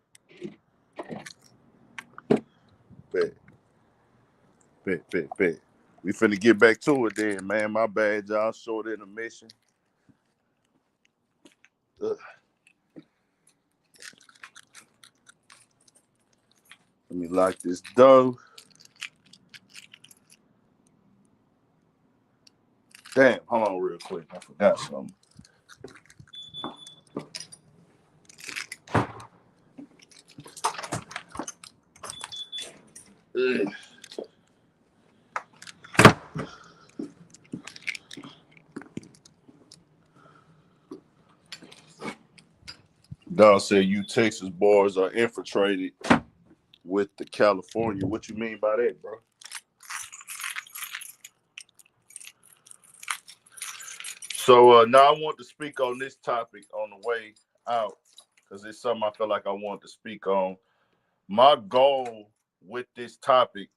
Bet. We finna get back to it then, man. My bad, y'all. Short intermission. Ugh. Let me lock this door. Damn, hold on real quick. I forgot something. Ugh. Dog said you Texas boys are infiltrated with the California. What you mean by that, bro? So now I want to speak on this topic on the way out because it's something I feel like I want to speak on. My goal with this topic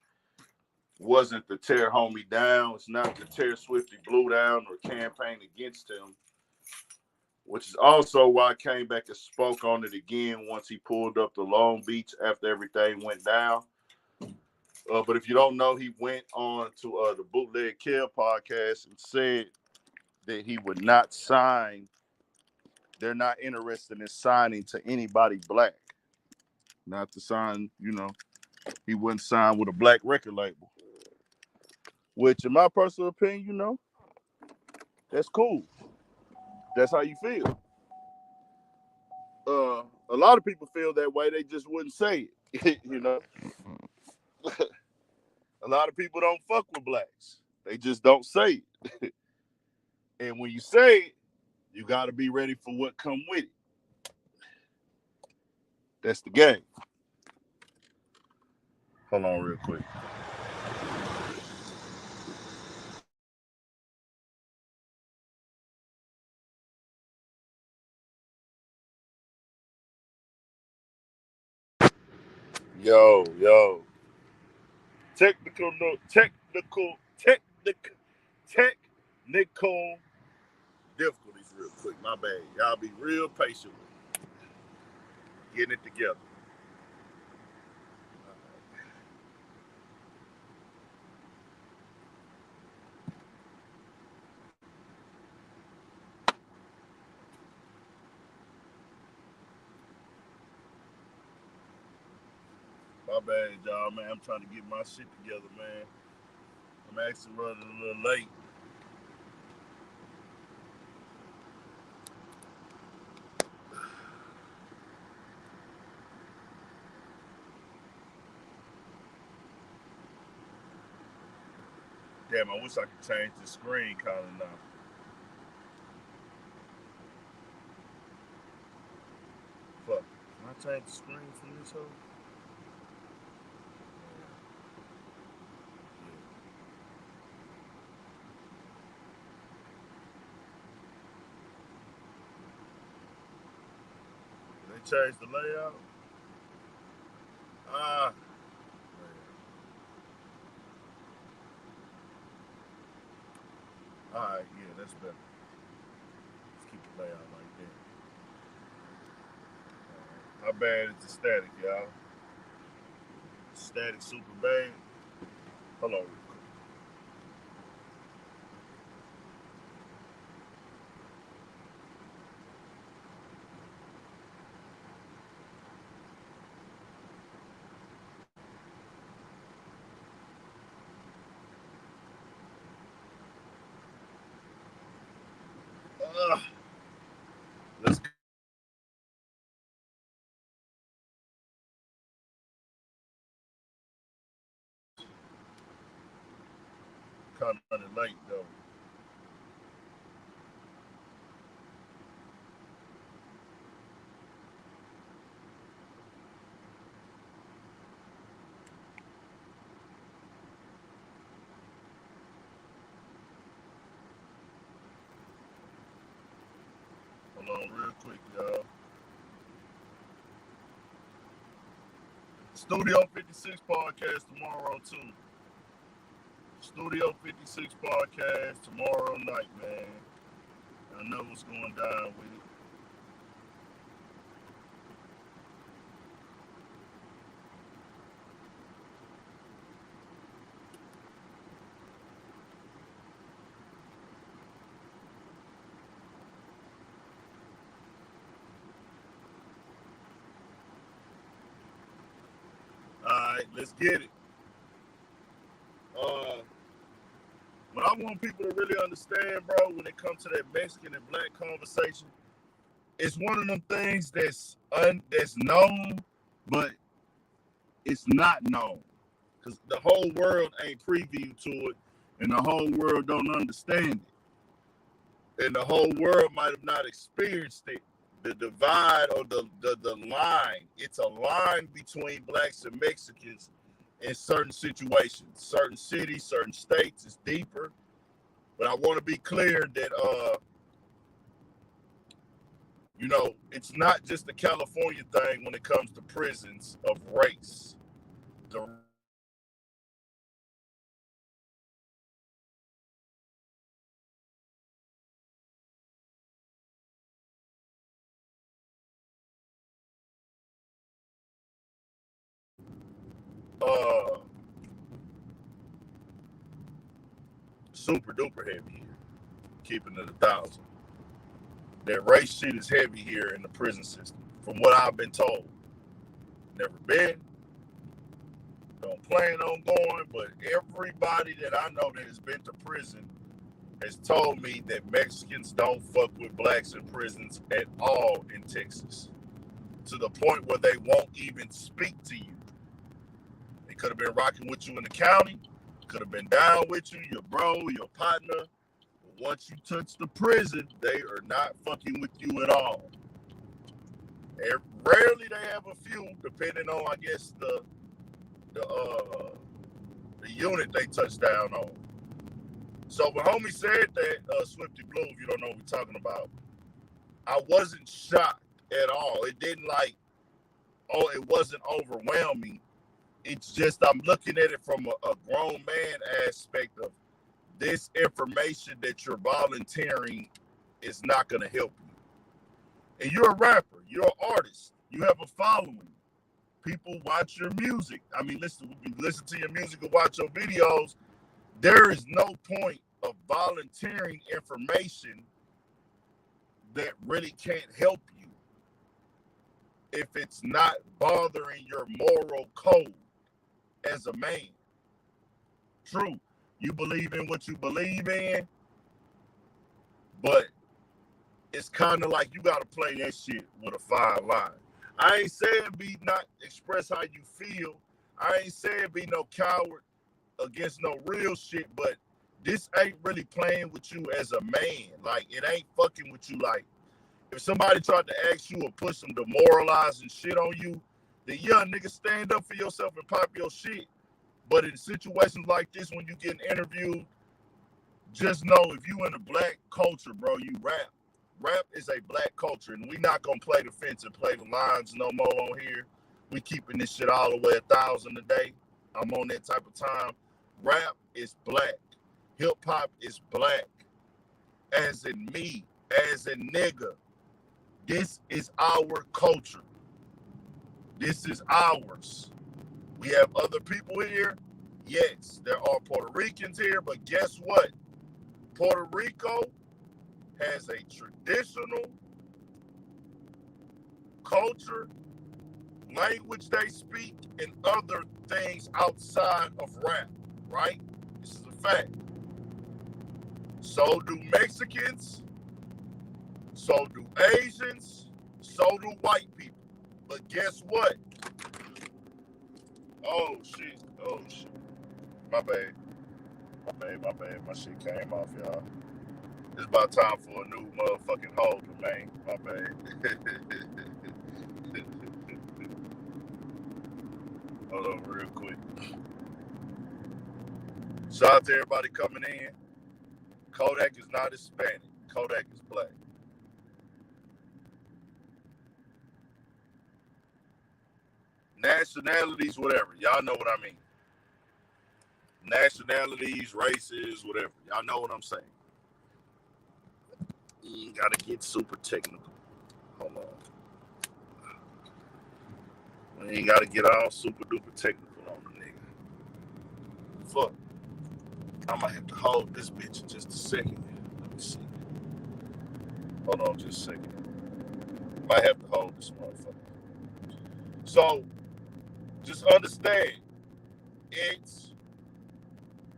wasn't to tear homie down. It's not to tear Swifty Blue down or campaign against him, which is also why I came back and spoke on it again once he pulled up to Long Beach after everything went down. But if you don't know, he went on to the Bootleg Kill podcast and said that he would not sign. They're not interested in signing to anybody black. Not to sign, he wouldn't sign with a black record label. Which, in my personal opinion, that's cool. That's how you feel. A lot of people feel that way. They just wouldn't say it. A lot of people don't fuck with blacks. They just don't say it. And when you say it, you got to be ready for what come with it. That's the game. Hold on real quick. Yo. Technical difficulties real quick. My bad. Y'all be real patient with me. Getting it together. My bad, y'all, man. I'm trying to get my shit together, man. I'm actually running a little late. Damn, I wish I could change the screen kind of now. Fuck. Can I change the screen from this hoe? They changed the layout? Alright, yeah, that's better. Let's keep the layout like that. How bad is the static, y'all? Static super bad? Hold on real quick. Let's kind of late though. Hold on real quick, y'all. Studio 56 podcast tomorrow too. Studio 56 podcast tomorrow night, man. I know what's going down with it. Alright, let's get it. What I want people to really understand, bro, when it comes to that Mexican and black conversation, it's one of them things that's known, but it's not known. Because the whole world ain't privy to it, and the whole world don't understand it. And the whole world might have not experienced it. The divide or the line, it's a line between blacks and Mexicans in certain situations, certain cities, certain states. It's deeper. But I want to be clear that, you know, it's not just the California thing when it comes to prisons of race. Super duper heavy here, keeping it 1,000. That race shit is heavy here in the prison system, from what I've been told. Never been, don't plan on going, but everybody that I know that has been to prison has told me that Mexicans don't fuck with blacks in prisons at all in Texas, to the point where they won't even speak to you. They could have been rocking with you in the county, could have been down with you, your bro, your partner. But once you touch the prison, they are not fucking with you at all. And rarely they have a few, depending on, I guess, the unit they touch down on. So when homie said that, Swifty Blue, if you don't know what we're talking about, I wasn't shocked at all. It didn't it wasn't overwhelming. It's just I'm looking at it from a grown man aspect of this information that you're volunteering is not going to help you. And you're a rapper. You're an artist. You have a following. People watch your music. I mean, listen to your music or watch your videos. There is no point of volunteering information that really can't help you if it's not bothering your moral code as a man. True, you believe in what you believe in, but it's kind of like you got to play that shit with a fine line. I ain't saying be not express how you feel. I ain't saying be no coward against no real shit, but this ain't really playing with you as a man. Like, it ain't fucking with you. Like, if somebody tried to ask you or put some demoralizing shit on you, then yeah, nigga, stand up for yourself and pop your shit. But in situations like this, when you get interviewed, just know if you in a black culture, bro, you rap. Rap is a black culture, and we not gonna play the fence and play the lines no more on here. We keeping this shit all the way 1,000 a day. I'm on that type of time. Rap is black. Hip hop is black. As in me, as in nigga. This is our culture. This is ours. We have other people here. Yes, there are Puerto Ricans here, but guess what? Puerto Rico has a traditional culture, language they speak, and other things outside of rap, right? This is a fact. So do Mexicans, so do Asians, so do white people. But guess what? Oh shit. My bad. My bad. My shit came off, y'all. It's about time for a new motherfucking holder, man. My bad. Hold on real quick. Shout out to everybody coming in. Kodak is not Hispanic. Kodak is black. Nationalities, whatever. Y'all know what I mean. Nationalities, races, whatever. Y'all know what I'm saying. You ain't gotta get super technical. Hold on. We ain't gotta get all super duper technical on the nigga. Fuck. I might have to hold this bitch in just a second. Let me see. Hold on just a second. Might have to hold this motherfucker. So, just understand, it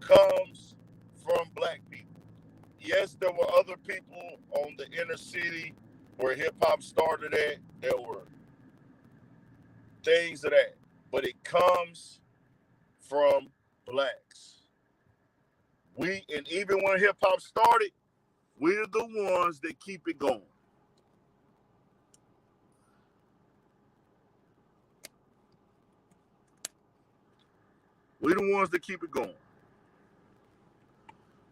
comes from black people. Yes, there were other people on the inner city where hip-hop started at. There were things of that. But it comes from blacks. And even when hip-hop started, we're the ones that keep it going. We're the ones that keep it going.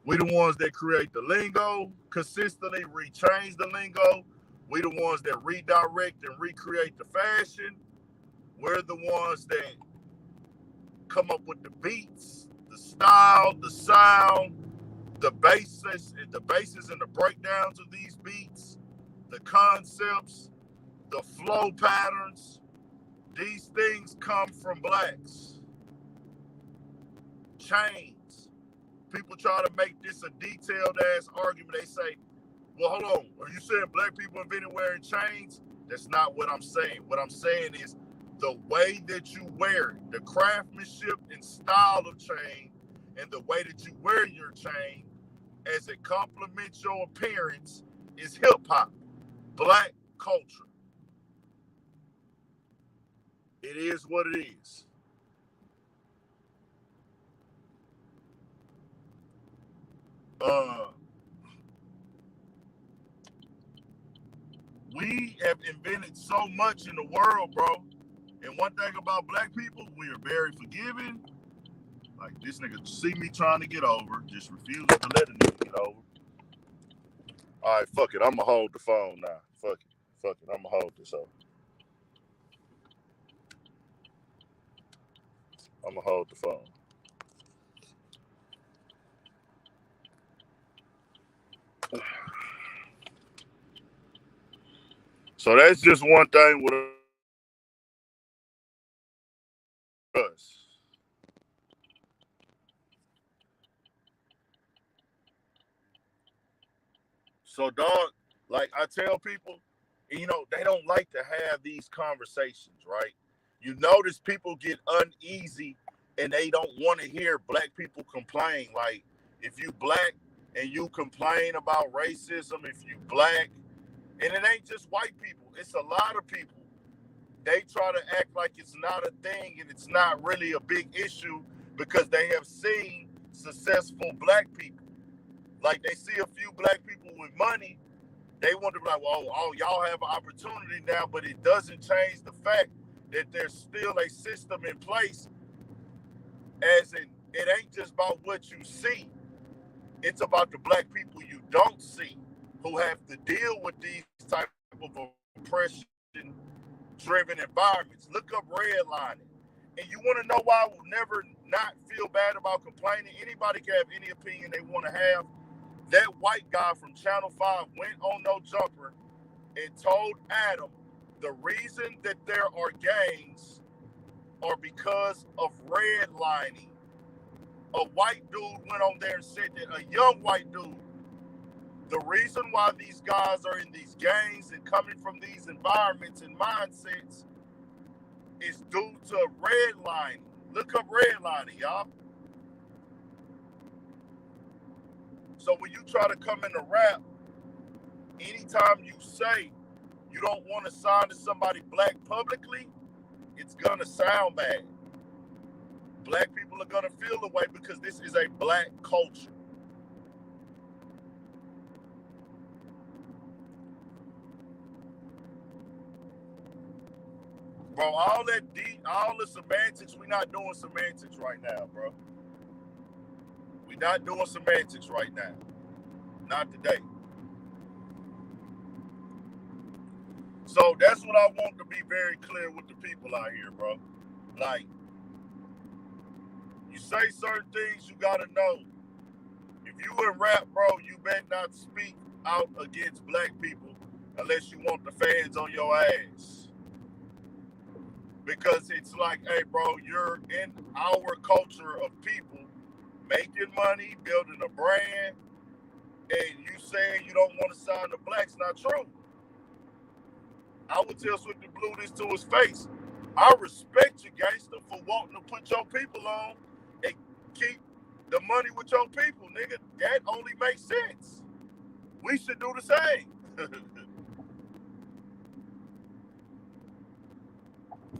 We're the ones that create the lingo, consistently rechange the lingo. We're the ones that redirect and recreate the fashion. We're the ones that come up with the beats, the style, the sound, the basis and the breakdowns of these beats, the concepts, the flow patterns. These things come from blacks. Chains. People try to make this a detailed ass argument. They say, well, hold on. Are you saying black people invented wearing chains? That's not what I'm saying. What I'm saying is the way that you wear it, the craftsmanship and style of chain, and the way that you wear your chain as it complements your appearance is hip-hop, black culture. It is what it is. We have invented so much in the world, bro. And one thing about black people, we are very forgiving. Like this nigga see me trying to get over, just refuses to let a nigga get over. All right, fuck it. I'm going to hold the phone now. Fuck it. I'm going to hold this over. I'm going to hold the phone. So that's just one thing with us. So, dog, like I tell people, you know, they don't like to have these conversations, right? You notice people get uneasy and they don't want to hear black people complain. Like, if you black and you complain about racism, if you black, and it ain't just white people, it's a lot of people. They try to act like it's not a thing and it's not really a big issue because they have seen successful black people. Like they see a few black people with money, they want to be like, well, oh, y'all have an opportunity now, but it doesn't change the fact that there's still a system in place. As in, it ain't just about what you see. It's about the black people you don't see who have to deal with these type of oppression-driven environments. Look up redlining. And you want to know why I will never not feel bad about complaining? Anybody can have any opinion they want to have. That white guy from Channel 5 went on No Jumper and told Adam the reason that there are gangs are because of redlining. A white dude went on there and said that a young white dude, the reason why these guys are in these gangs and coming from these environments and mindsets is due to redlining. Look up redlining, y'all. So when you try to come into rap, anytime you say you don't want to sign to somebody black publicly, it's going to sound bad. Black people are going to feel the way because this is a black culture. Bro, all the semantics, we not doing semantics right now, bro. We not doing semantics right now. Not today. So that's what I want to be very clear with the people out here, bro. Like, you say certain things, you gotta know. If you in rap, bro, you better not speak out against black people unless you want the fans on your ass. Because it's like, hey, bro, you're in our culture of people making money, building a brand, and you saying you don't want to sign the blacks, not true. I would tell Swifty Blue this to his face. I respect you, gangster, for wanting to put your people on and keep the money with your people, nigga. That only makes sense. We should do the same.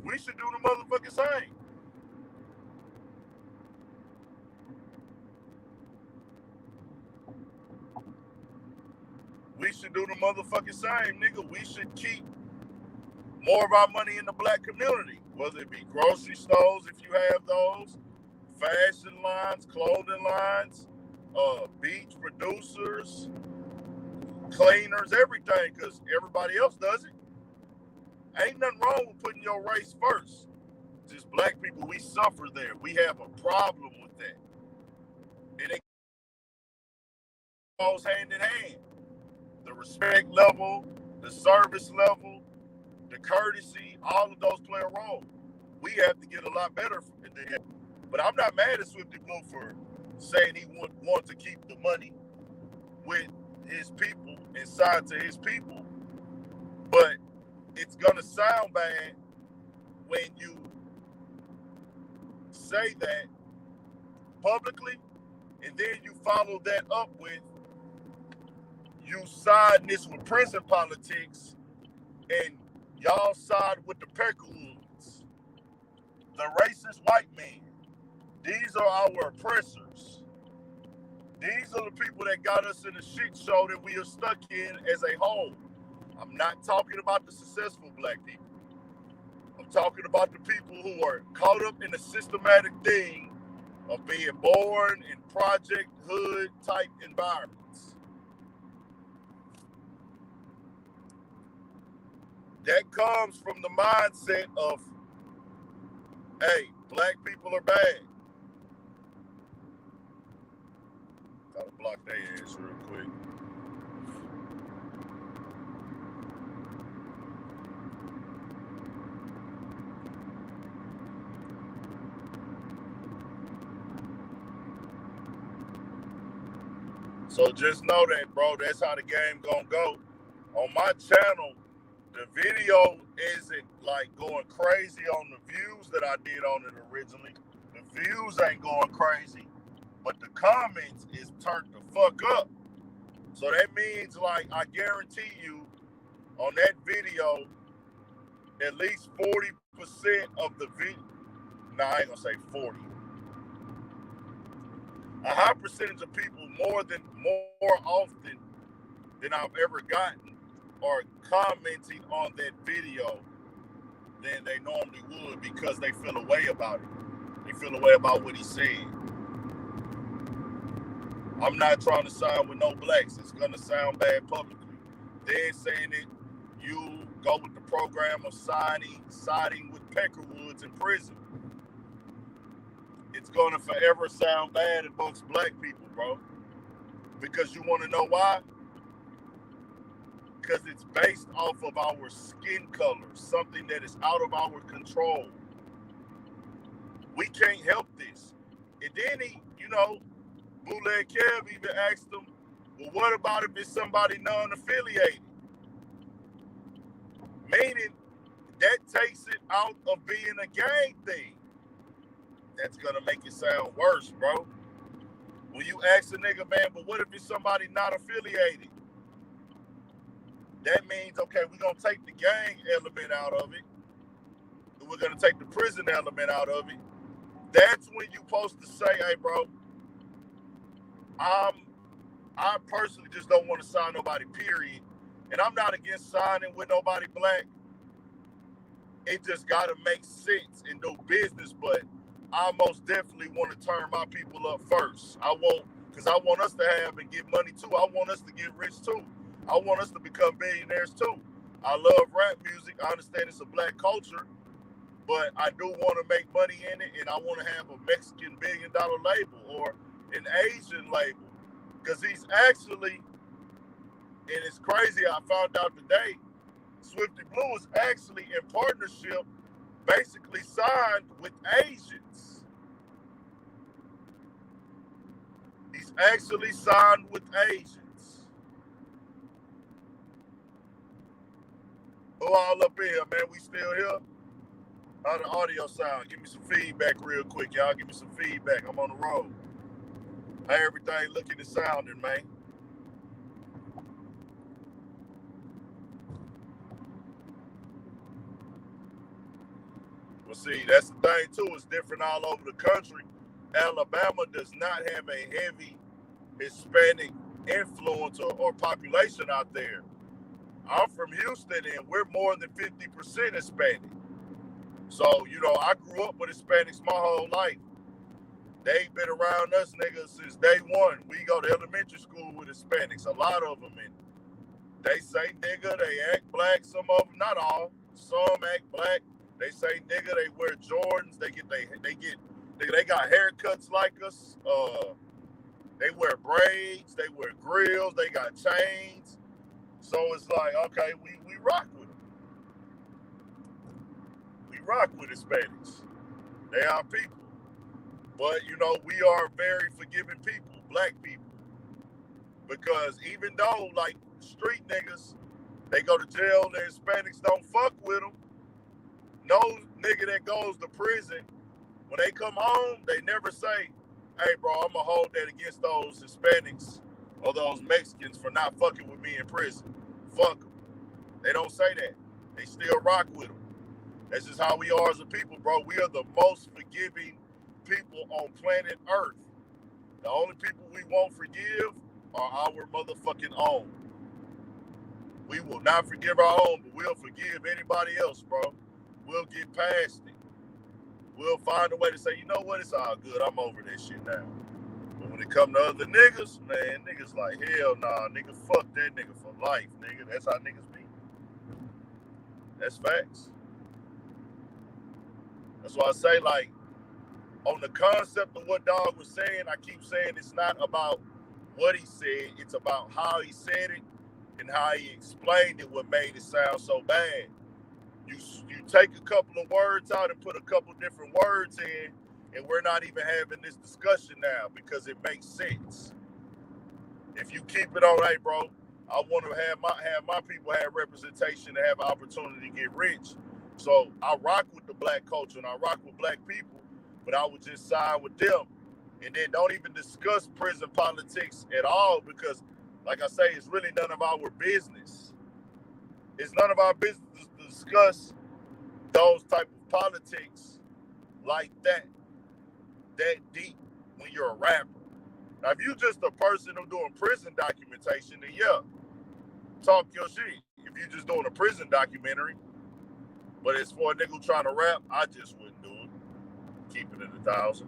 We should do the motherfucking same. We should do the motherfucking same, nigga. We should keep more of our money in the black community, whether it be grocery stores, if you have those, fashion lines, clothing lines, beach producers, cleaners, everything, because everybody else does it. Ain't nothing wrong with putting your race first. Just black people, we suffer there. We have a problem with that. And it goes hand in hand. The respect level, the service level, the courtesy, all of those play a role. We have to get a lot better at that. But I'm not mad at Swifty Blue for saying he want to keep the money with his people and sign to his people. But it's gonna sound bad when you say that publicly and then you follow that up with you side this with prison politics and y'all side with the Peckerwoods, the racist white men. These are our oppressors. These are the people that got us in the shit show that we are stuck in as a whole. I'm not talking about the successful black people. I'm talking about the people who are caught up in the systematic thing of being born in project hood type environments. That comes from the mindset of, hey, black people are bad. Gotta block their ass real quick. So just know that, bro, that's how the game gonna go. On my channel, the video isn't like going crazy on the views that I did on it originally. The views ain't going crazy, but the comments is turned the fuck up. So that means, like, I guarantee you on that video, at least 40% of the video, nah, I ain't gonna say 40. A high percentage of people more often than I've ever gotten are commenting on that video than they normally would because they feel a way about it. They feel a way about what he said. I'm not trying to side with no blacks. It's gonna sound bad publicly. They're saying it. You go with the program of siding with Peckerwoods in prison. It's gonna forever sound bad amongst black people, bro. Because you want to know why? Because it's based off of our skin color, something that is out of our control. We can't help this. And then he, Bootleg Kev even asked him, well, what about if it's somebody non-affiliated? Meaning, that takes it out of being a gang thing. That's gonna make it sound worse, bro. When you ask a nigga, man, but what if it's somebody not affiliated? That means, okay, we're gonna take the gang element out of it. And we're gonna take the prison element out of it. That's when you're supposed to say, hey, bro, I personally just don't want to sign nobody, period. And I'm not against signing with nobody black. it just got to make sense and do business. But I most definitely want to turn my people up first. Because I want us to have and get money too. I want us to get rich too. I want us to become billionaires too. I love rap music. I understand it's a black culture, but I do want to make money in it, and I want to have a Mexican $1 billion label or an Asian label. Because he's actually, and it's crazy, I found out today, Swifty Blue is actually in partnership, basically signed with Asians. He's actually signed with Asians. Who all up in here, man? We still here? How the audio sound? Give me some feedback real quick, y'all. Give me some feedback. I'm on the road. How everything looking and sounding, man? Well, see, that's the thing, too. It's different all over the country. Alabama does not have a heavy Hispanic influence or population out there. I'm from Houston, and we're more than 50% Hispanic. So, you know, I grew up with Hispanics my whole life. They've been around us niggas since day one. We go to elementary school with Hispanics, a lot of them. And they say nigga, they act black, some of them, not all. Some act black. They say nigga, they wear Jordans, they got haircuts like us. They wear braids, they wear grills, they got chains. So it's like, okay, we rock with them. We rock with Hispanics. They are people. But, you know, we are very forgiving people, black people. Because even though, like, street niggas, they go to jail, the Hispanics don't fuck with them. No nigga that goes to prison, when they come home, they never say, hey, bro, I'm going to hold that against those Hispanics or those Mexicans for not fucking with me in prison. Fuck them. They don't say that. They still rock with them. That's just how we are as a people, bro. We are the most forgiving people on planet Earth. The only people we won't forgive are our motherfucking own. We will not forgive our own, but we'll forgive anybody else, bro. We'll get past it. We'll find a way to say, you know what, it's all good. I'm over that shit now. But when it come to other niggas, man, niggas like, hell nah, nigga, fuck that nigga for life, nigga. That's how niggas be. That's facts. That's why I say, like, on the concept of what Dog was saying, I keep saying it's not about what he said, it's about how he said it and how he explained it, what made it sound so bad. You take a couple of words out and put a couple different words in, and we're not even having this discussion now because it makes sense. If you keep it on, hey, bro, I want to have my people have representation and have an opportunity to get rich. So I rock with the black culture and I rock with black people, but I would just side with them. And then don't even discuss prison politics at all because, like I say, it's really none of our business. It's none of our business to discuss those type of politics like that deep when you're a rapper. Now, if you're just a person who's doing prison documentation, then yeah, talk your shit. If you're just doing a prison documentary, but as for a nigga trying to rap, I just wouldn't do it. Keep it at 1,000.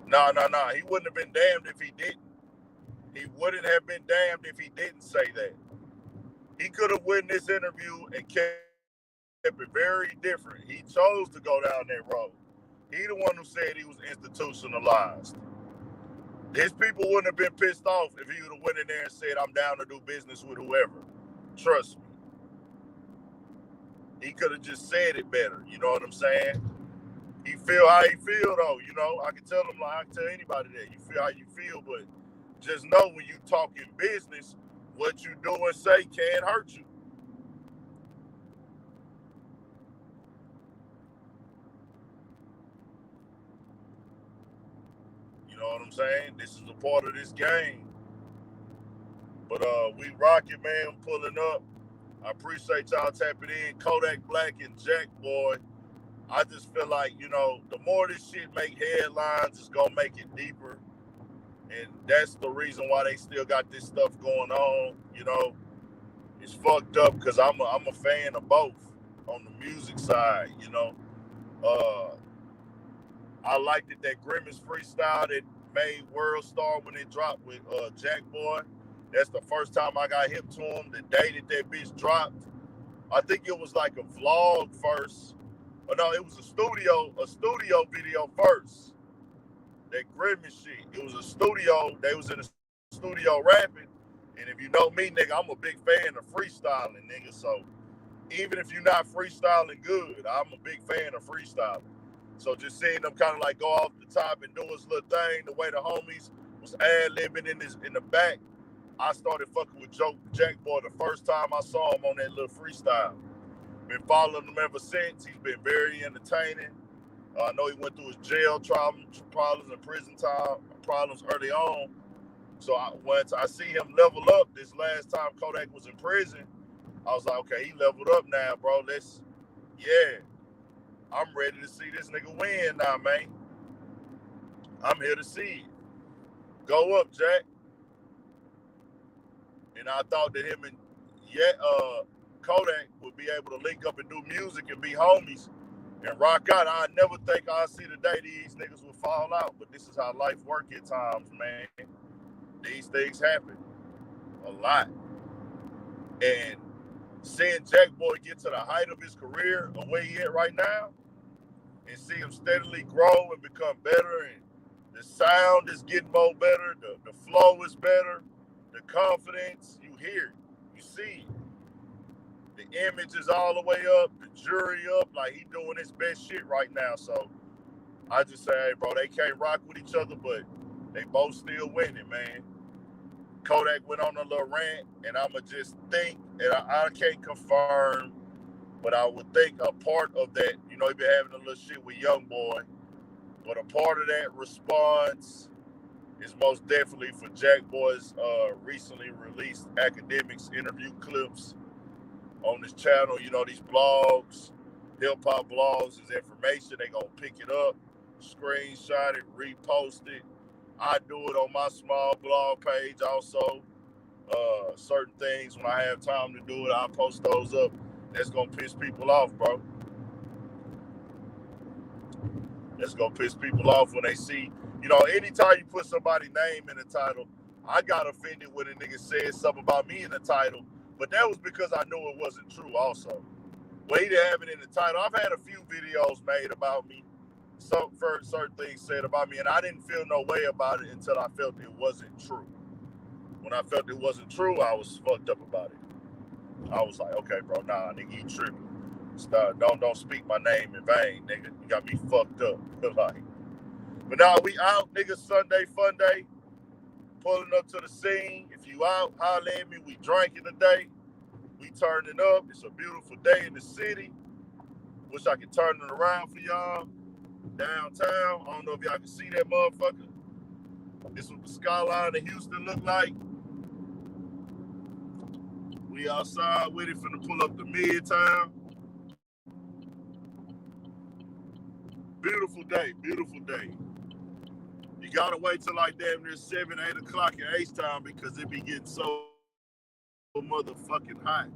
No. He wouldn't have been damned if he didn't. He wouldn't have been damned if he didn't say that. He could have won this interview and kept it very different. He chose to go down that road. He the one who said he was institutionalized. His people wouldn't have been pissed off if he would have went in there and said, I'm down to do business with whoever. Trust me. He could have just said it better. You know what I'm saying? He feel how he feel, though. You know, I can tell him, like I can tell anybody that. You feel how you feel, but just know when you talking business, what you do and say can hurt you. You know what I'm saying? This is a part of this game. But we rocking, man. I'm pulling up. I appreciate y'all tapping in. Kodak Black and Jackboy. I just feel like, you know, the more this shit make headlines, it's gonna make it deeper. And that's the reason why they still got this stuff going on. You know, it's fucked up because I'm a fan of both on the music side. You know, I liked it that Grimace freestyle that made World Star when it dropped with Jackboy. That's the first time I got hip to him. The day that bitch dropped, I think it was like a vlog first. Or no, it was a studio video first. That Grimace shit. It was a studio. They was in a studio rapping. And if you know me, nigga, I'm a big fan of freestyling, nigga. So even if you're not freestyling good, I'm a big fan of freestyling. So just seeing them kind of like go off the top and do his little thing, the way the homies was ad-libbing in the back, I started fucking with Jackboy the first time I saw him on that little freestyle. Been following him ever since. He's been very entertaining. I know he went through his jail problems and prison time problems early on. So once I see him level up this last time Kodak was in prison, I was like, okay, he leveled up now, bro. I'm ready to see this nigga win now, man. I'm here to see it. Go up, Jack. And I thought that him and Kodak would be able to link up and do music and be homies and rock out. I never think I'll see the day these niggas will fall out, but this is how life works at times, man. These things happen a lot. And seeing Jackboy get to the height of his career, the way he at right now, and see him steadily grow and become better, and the sound is getting more better, the flow is better, the confidence, you hear it, you see it. The image is all the way up, the jury up, like he doing his best shit right now. So I just say, hey, bro, they can't rock with each other, but they both still winning, man. Kodak went on a little rant, and I'ma just think, and I can't confirm, but I would think a part of that, you know, he been having a little shit with Youngboy, but a part of that response is most definitely for Jackboy's recently released academics interview clips on this channel. You know, these blogs, hip-hop blogs, is information. They gonna pick it up, screenshot it, repost it. I do it on my small blog page also. Certain things, when I have time to do it, I'll post those up. That's gonna piss people off, bro. That's gonna piss people off when they see, you know, anytime you put somebody's name in the title, I got offended when a nigga said something about me in the title, but that was because I knew it wasn't true also. Well, he didn't have it in the title. I've had a few videos made about me, certain things said about me, and I didn't feel no way about it until I felt it wasn't true. When I felt it wasn't true, I was fucked up about it. I was like, okay, bro, nah, nigga, you tripping. Stop, don't speak my name in vain, nigga. You got me fucked up. Like, but now we out, nigga. Sunday fun day. Pulling up to the scene. If you out, holler at me. We drinking today. We turning up. It's a beautiful day in the city. Wish I could turn it around for y'all. Downtown. I don't know if y'all can see that motherfucker. This is what the skyline of Houston look like. We outside with it, finna pull up to Midtown. Beautiful day, beautiful day. You gotta wait till like damn near 7, 8 o'clock in H-Town because it be getting so motherfucking hot.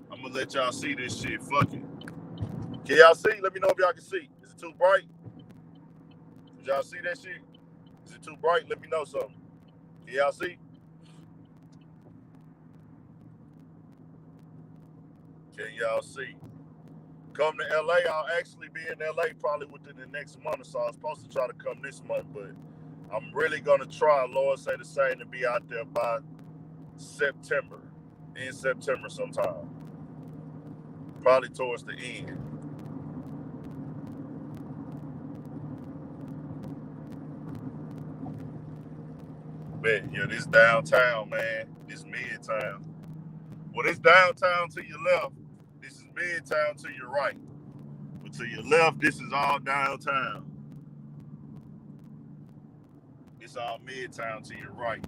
I'm gonna let y'all see this shit. Fuck it. Can y'all see? Let me know if y'all can see. Is it too bright? Did y'all see that shit? Is it too bright? Let me know something. Can y'all see? Can y'all see? Come to LA. I'll actually be in LA probably within the next month or so. I was supposed to try to come this month, but I'm really gonna try, Lord say the same, to be out there by September. In September sometime. Probably towards the end. But yeah, this downtown, man. This midtown. Well, this downtown to your left. This is midtown to your right. But to your left, this is all downtown. It's all midtown to your right.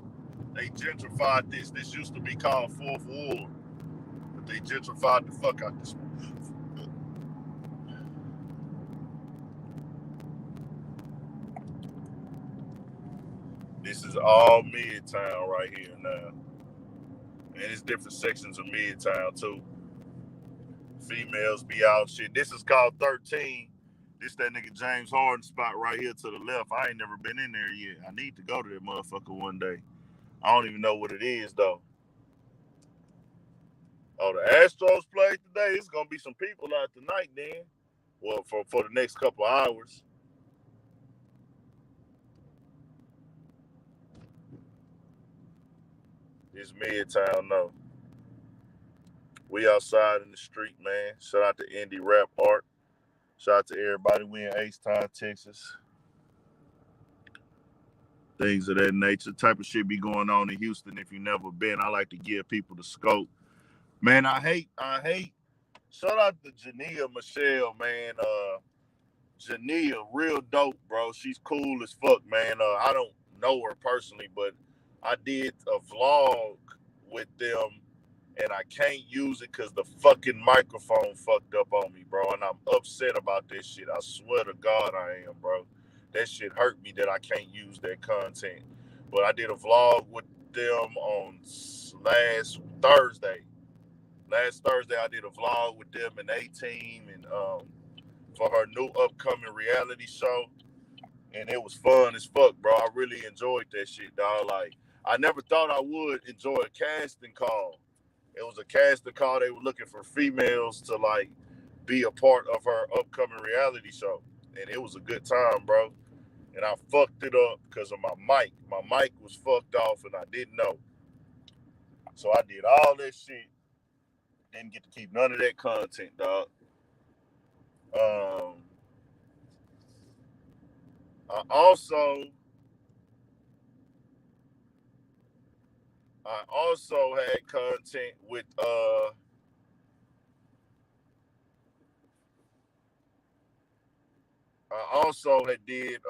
They gentrified this. This used to be called Fourth Ward. But they gentrified the fuck out this one. is all Midtown right here now. And it's different sections of Midtown too. Females be out shit. This is called 13. This that nigga James Harden spot right here to the left. I ain't never been in there yet. I need to go to that motherfucker one day. I don't even know what it is though. Oh, the Astros play today. It's gonna be some people out tonight then. Well, for the next couple hours. It's Midtown though. We outside in the street, man. Shout out to Indie Rap Art. Shout out to everybody. We in H-Town, Texas. Things of that nature. Type of shit be going on in Houston if you never been. I like to give people the scope. Man, I hate. Shout out to Jania Michelle, man. Jania, real dope, bro. She's cool as fuck, man. I don't know her personally, but I did a vlog with them, and I can't use it because the fucking microphone fucked up on me, bro. And I'm upset about this shit. I swear to God I am, bro. That shit hurt me that I can't use that content. But I did a vlog with them on last Thursday. Last Thursday, I did a vlog with them and A-Team and for her new upcoming reality show. And it was fun as fuck, bro. I really enjoyed that shit, dog. Like, I never thought I would enjoy a casting call. It was a casting call. They were looking for females to, like, be a part of her upcoming reality show. And it was a good time, bro. And I fucked it up because of my mic. My mic was fucked off and I didn't know. So I did all that shit. Didn't get to keep none of that content, dog. I also had content with I also had did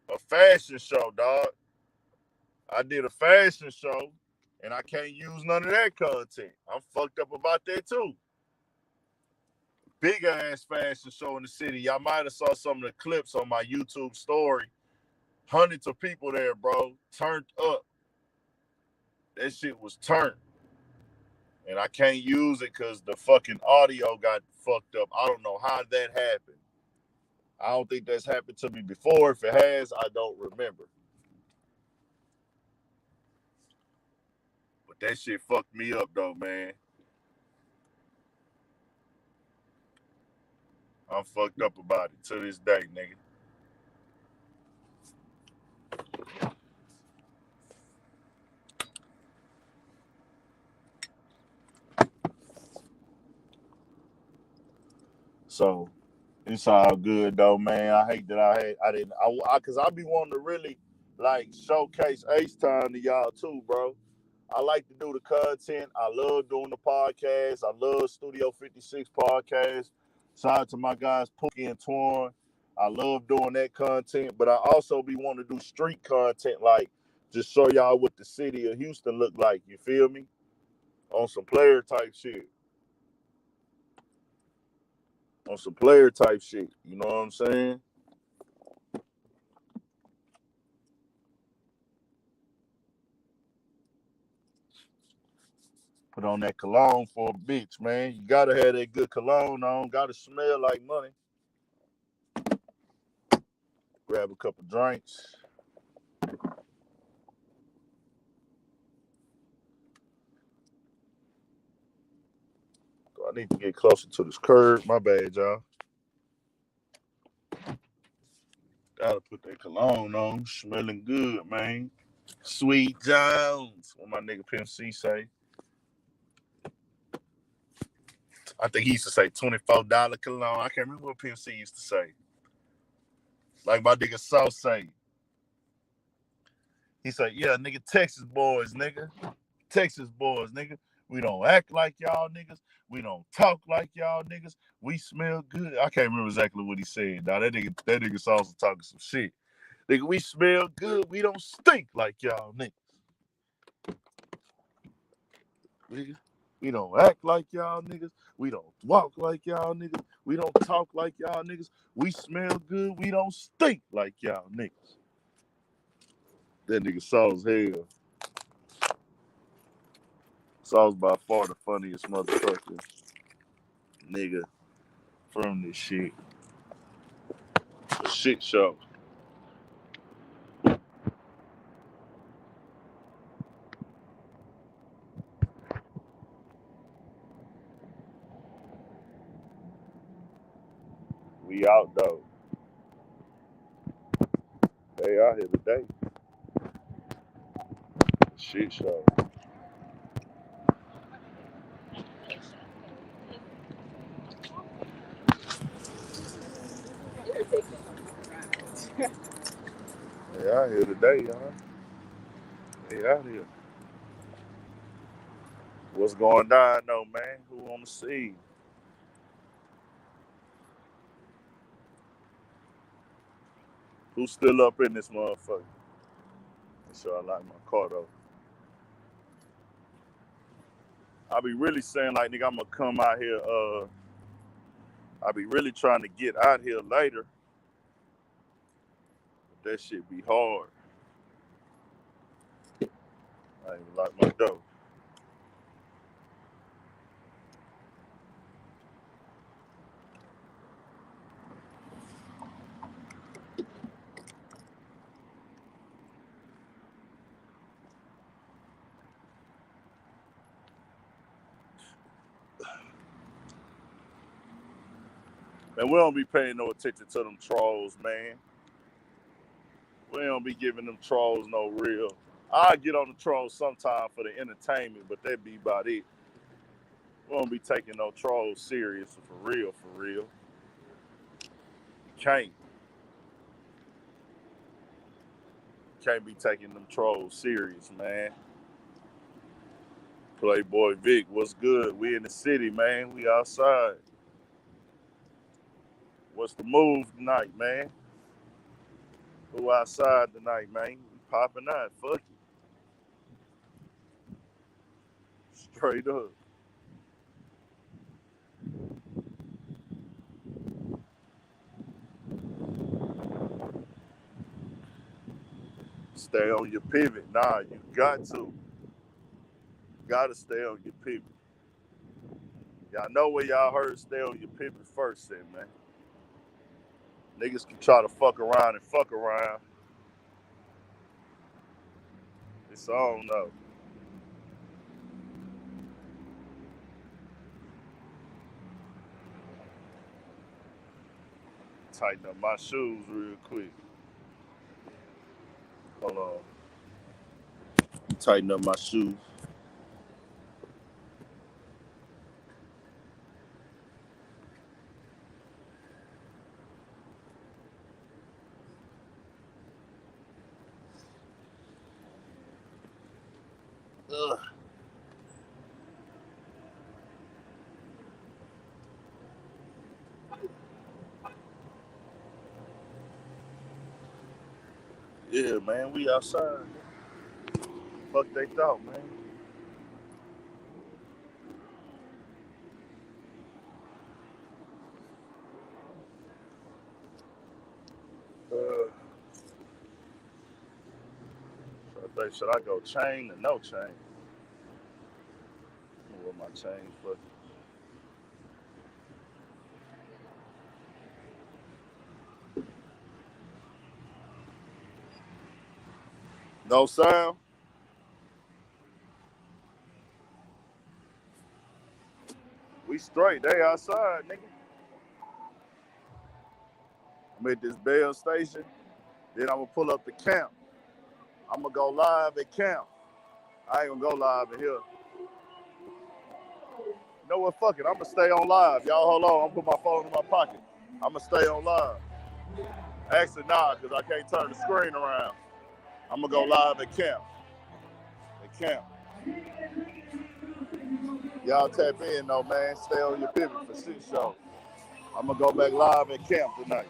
a fashion show, dog. I did a fashion show and I can't use none of that content. I'm fucked up about that too. Big ass fashion show in the city. Y'all might have saw some of the clips on my YouTube story. Hundreds of people there, bro. Turned up. That shit was turned. And I can't use it because the fucking audio got fucked up. I don't know how that happened. I don't think that's happened to me before. If it has, I don't remember. But that shit fucked me up though, man. I'm fucked up about it to this day, nigga. So it's all good though, man. I hate that because I be wanting to really like showcase H-Time to y'all too, bro. I like to do the content. I love doing the podcast. I love Studio 56 podcast. Shout out to my guys Pookie and Twan. I love doing that content, but I also be wanting to do street content, like just show y'all what the city of Houston look like. You feel me? On some player type shit. On some player type shit. You know what I'm saying? Put on that cologne for a bitch, man. You gotta have that good cologne on. Gotta smell like money. Grab a couple drinks. I need to get closer to this curb. My bad, y'all. Gotta put that cologne on. Smelling good, man. Sweet Jones. What my nigga Pimp C say. I think he used to say $24 cologne. I can't remember what Pimp C used to say. Like my nigga Sauce say. He said, yeah, nigga, Texas boys, nigga. Texas boys, nigga. We don't act like y'all niggas. We don't talk like y'all niggas. We smell good. I can't remember exactly what he said. Now that nigga Sauce was talking some shit. Nigga, we smell good. We don't stink like y'all niggas. Nigga, we don't act like y'all niggas. We don't walk like y'all niggas. We don't talk like y'all niggas. We smell good. We don't stink like y'all niggas. That nigga saw as hell. Saul's by far the funniest motherfucker nigga from this shit. A shit show. We out though. They out here today. Shit show. They out here today, y'all. They out here. What's going down though, man? Who on the scene? Who's still up in this motherfucker? Make sure I like my car though. I be really saying like, nigga, I'm gonna come out here. I be really trying to get out here later. But that shit be hard. I ain't like my dough. Man, we don't be paying no attention to them trolls, man. We don't be giving them trolls no real. I get on the trolls sometime for the entertainment, but that be about it. We don't be taking no trolls serious for real, for real. Can't be taking them trolls serious, man. Playboy Vic, what's good? We in the city, man. We outside. What's the move tonight, man? Who outside tonight, man? We popping out. Fuck it. Straight up. Stay on your pivot. Nah, you got to. Gotta stay on your pivot. Y'all know where y'all heard stay on your pivot first, then, man. Niggas can try to fuck around and fuck around. It's on though. Tighten up my shoes real quick. Hold on. Tighten up my shoes. Ugh. Yeah, man, we outside. Fuck they thought, man. Should I go chain or no chain? What my chain for? No sound? We straight. They outside, nigga. I'm at this Bell station. Then I'm gonna pull up the camp. I'm gonna go live at camp. I ain't gonna go live in here. You know what? Fuck it. I'm gonna stay on live. Y'all hold on. I'm gonna put my phone in my pocket. I'm gonna stay on live. Actually, nah, because I can't turn the screen around. I'm gonna go live at camp. At camp. Y'all tap in though, man. Stay on your pivot for shit show. I'm gonna go back live at camp tonight.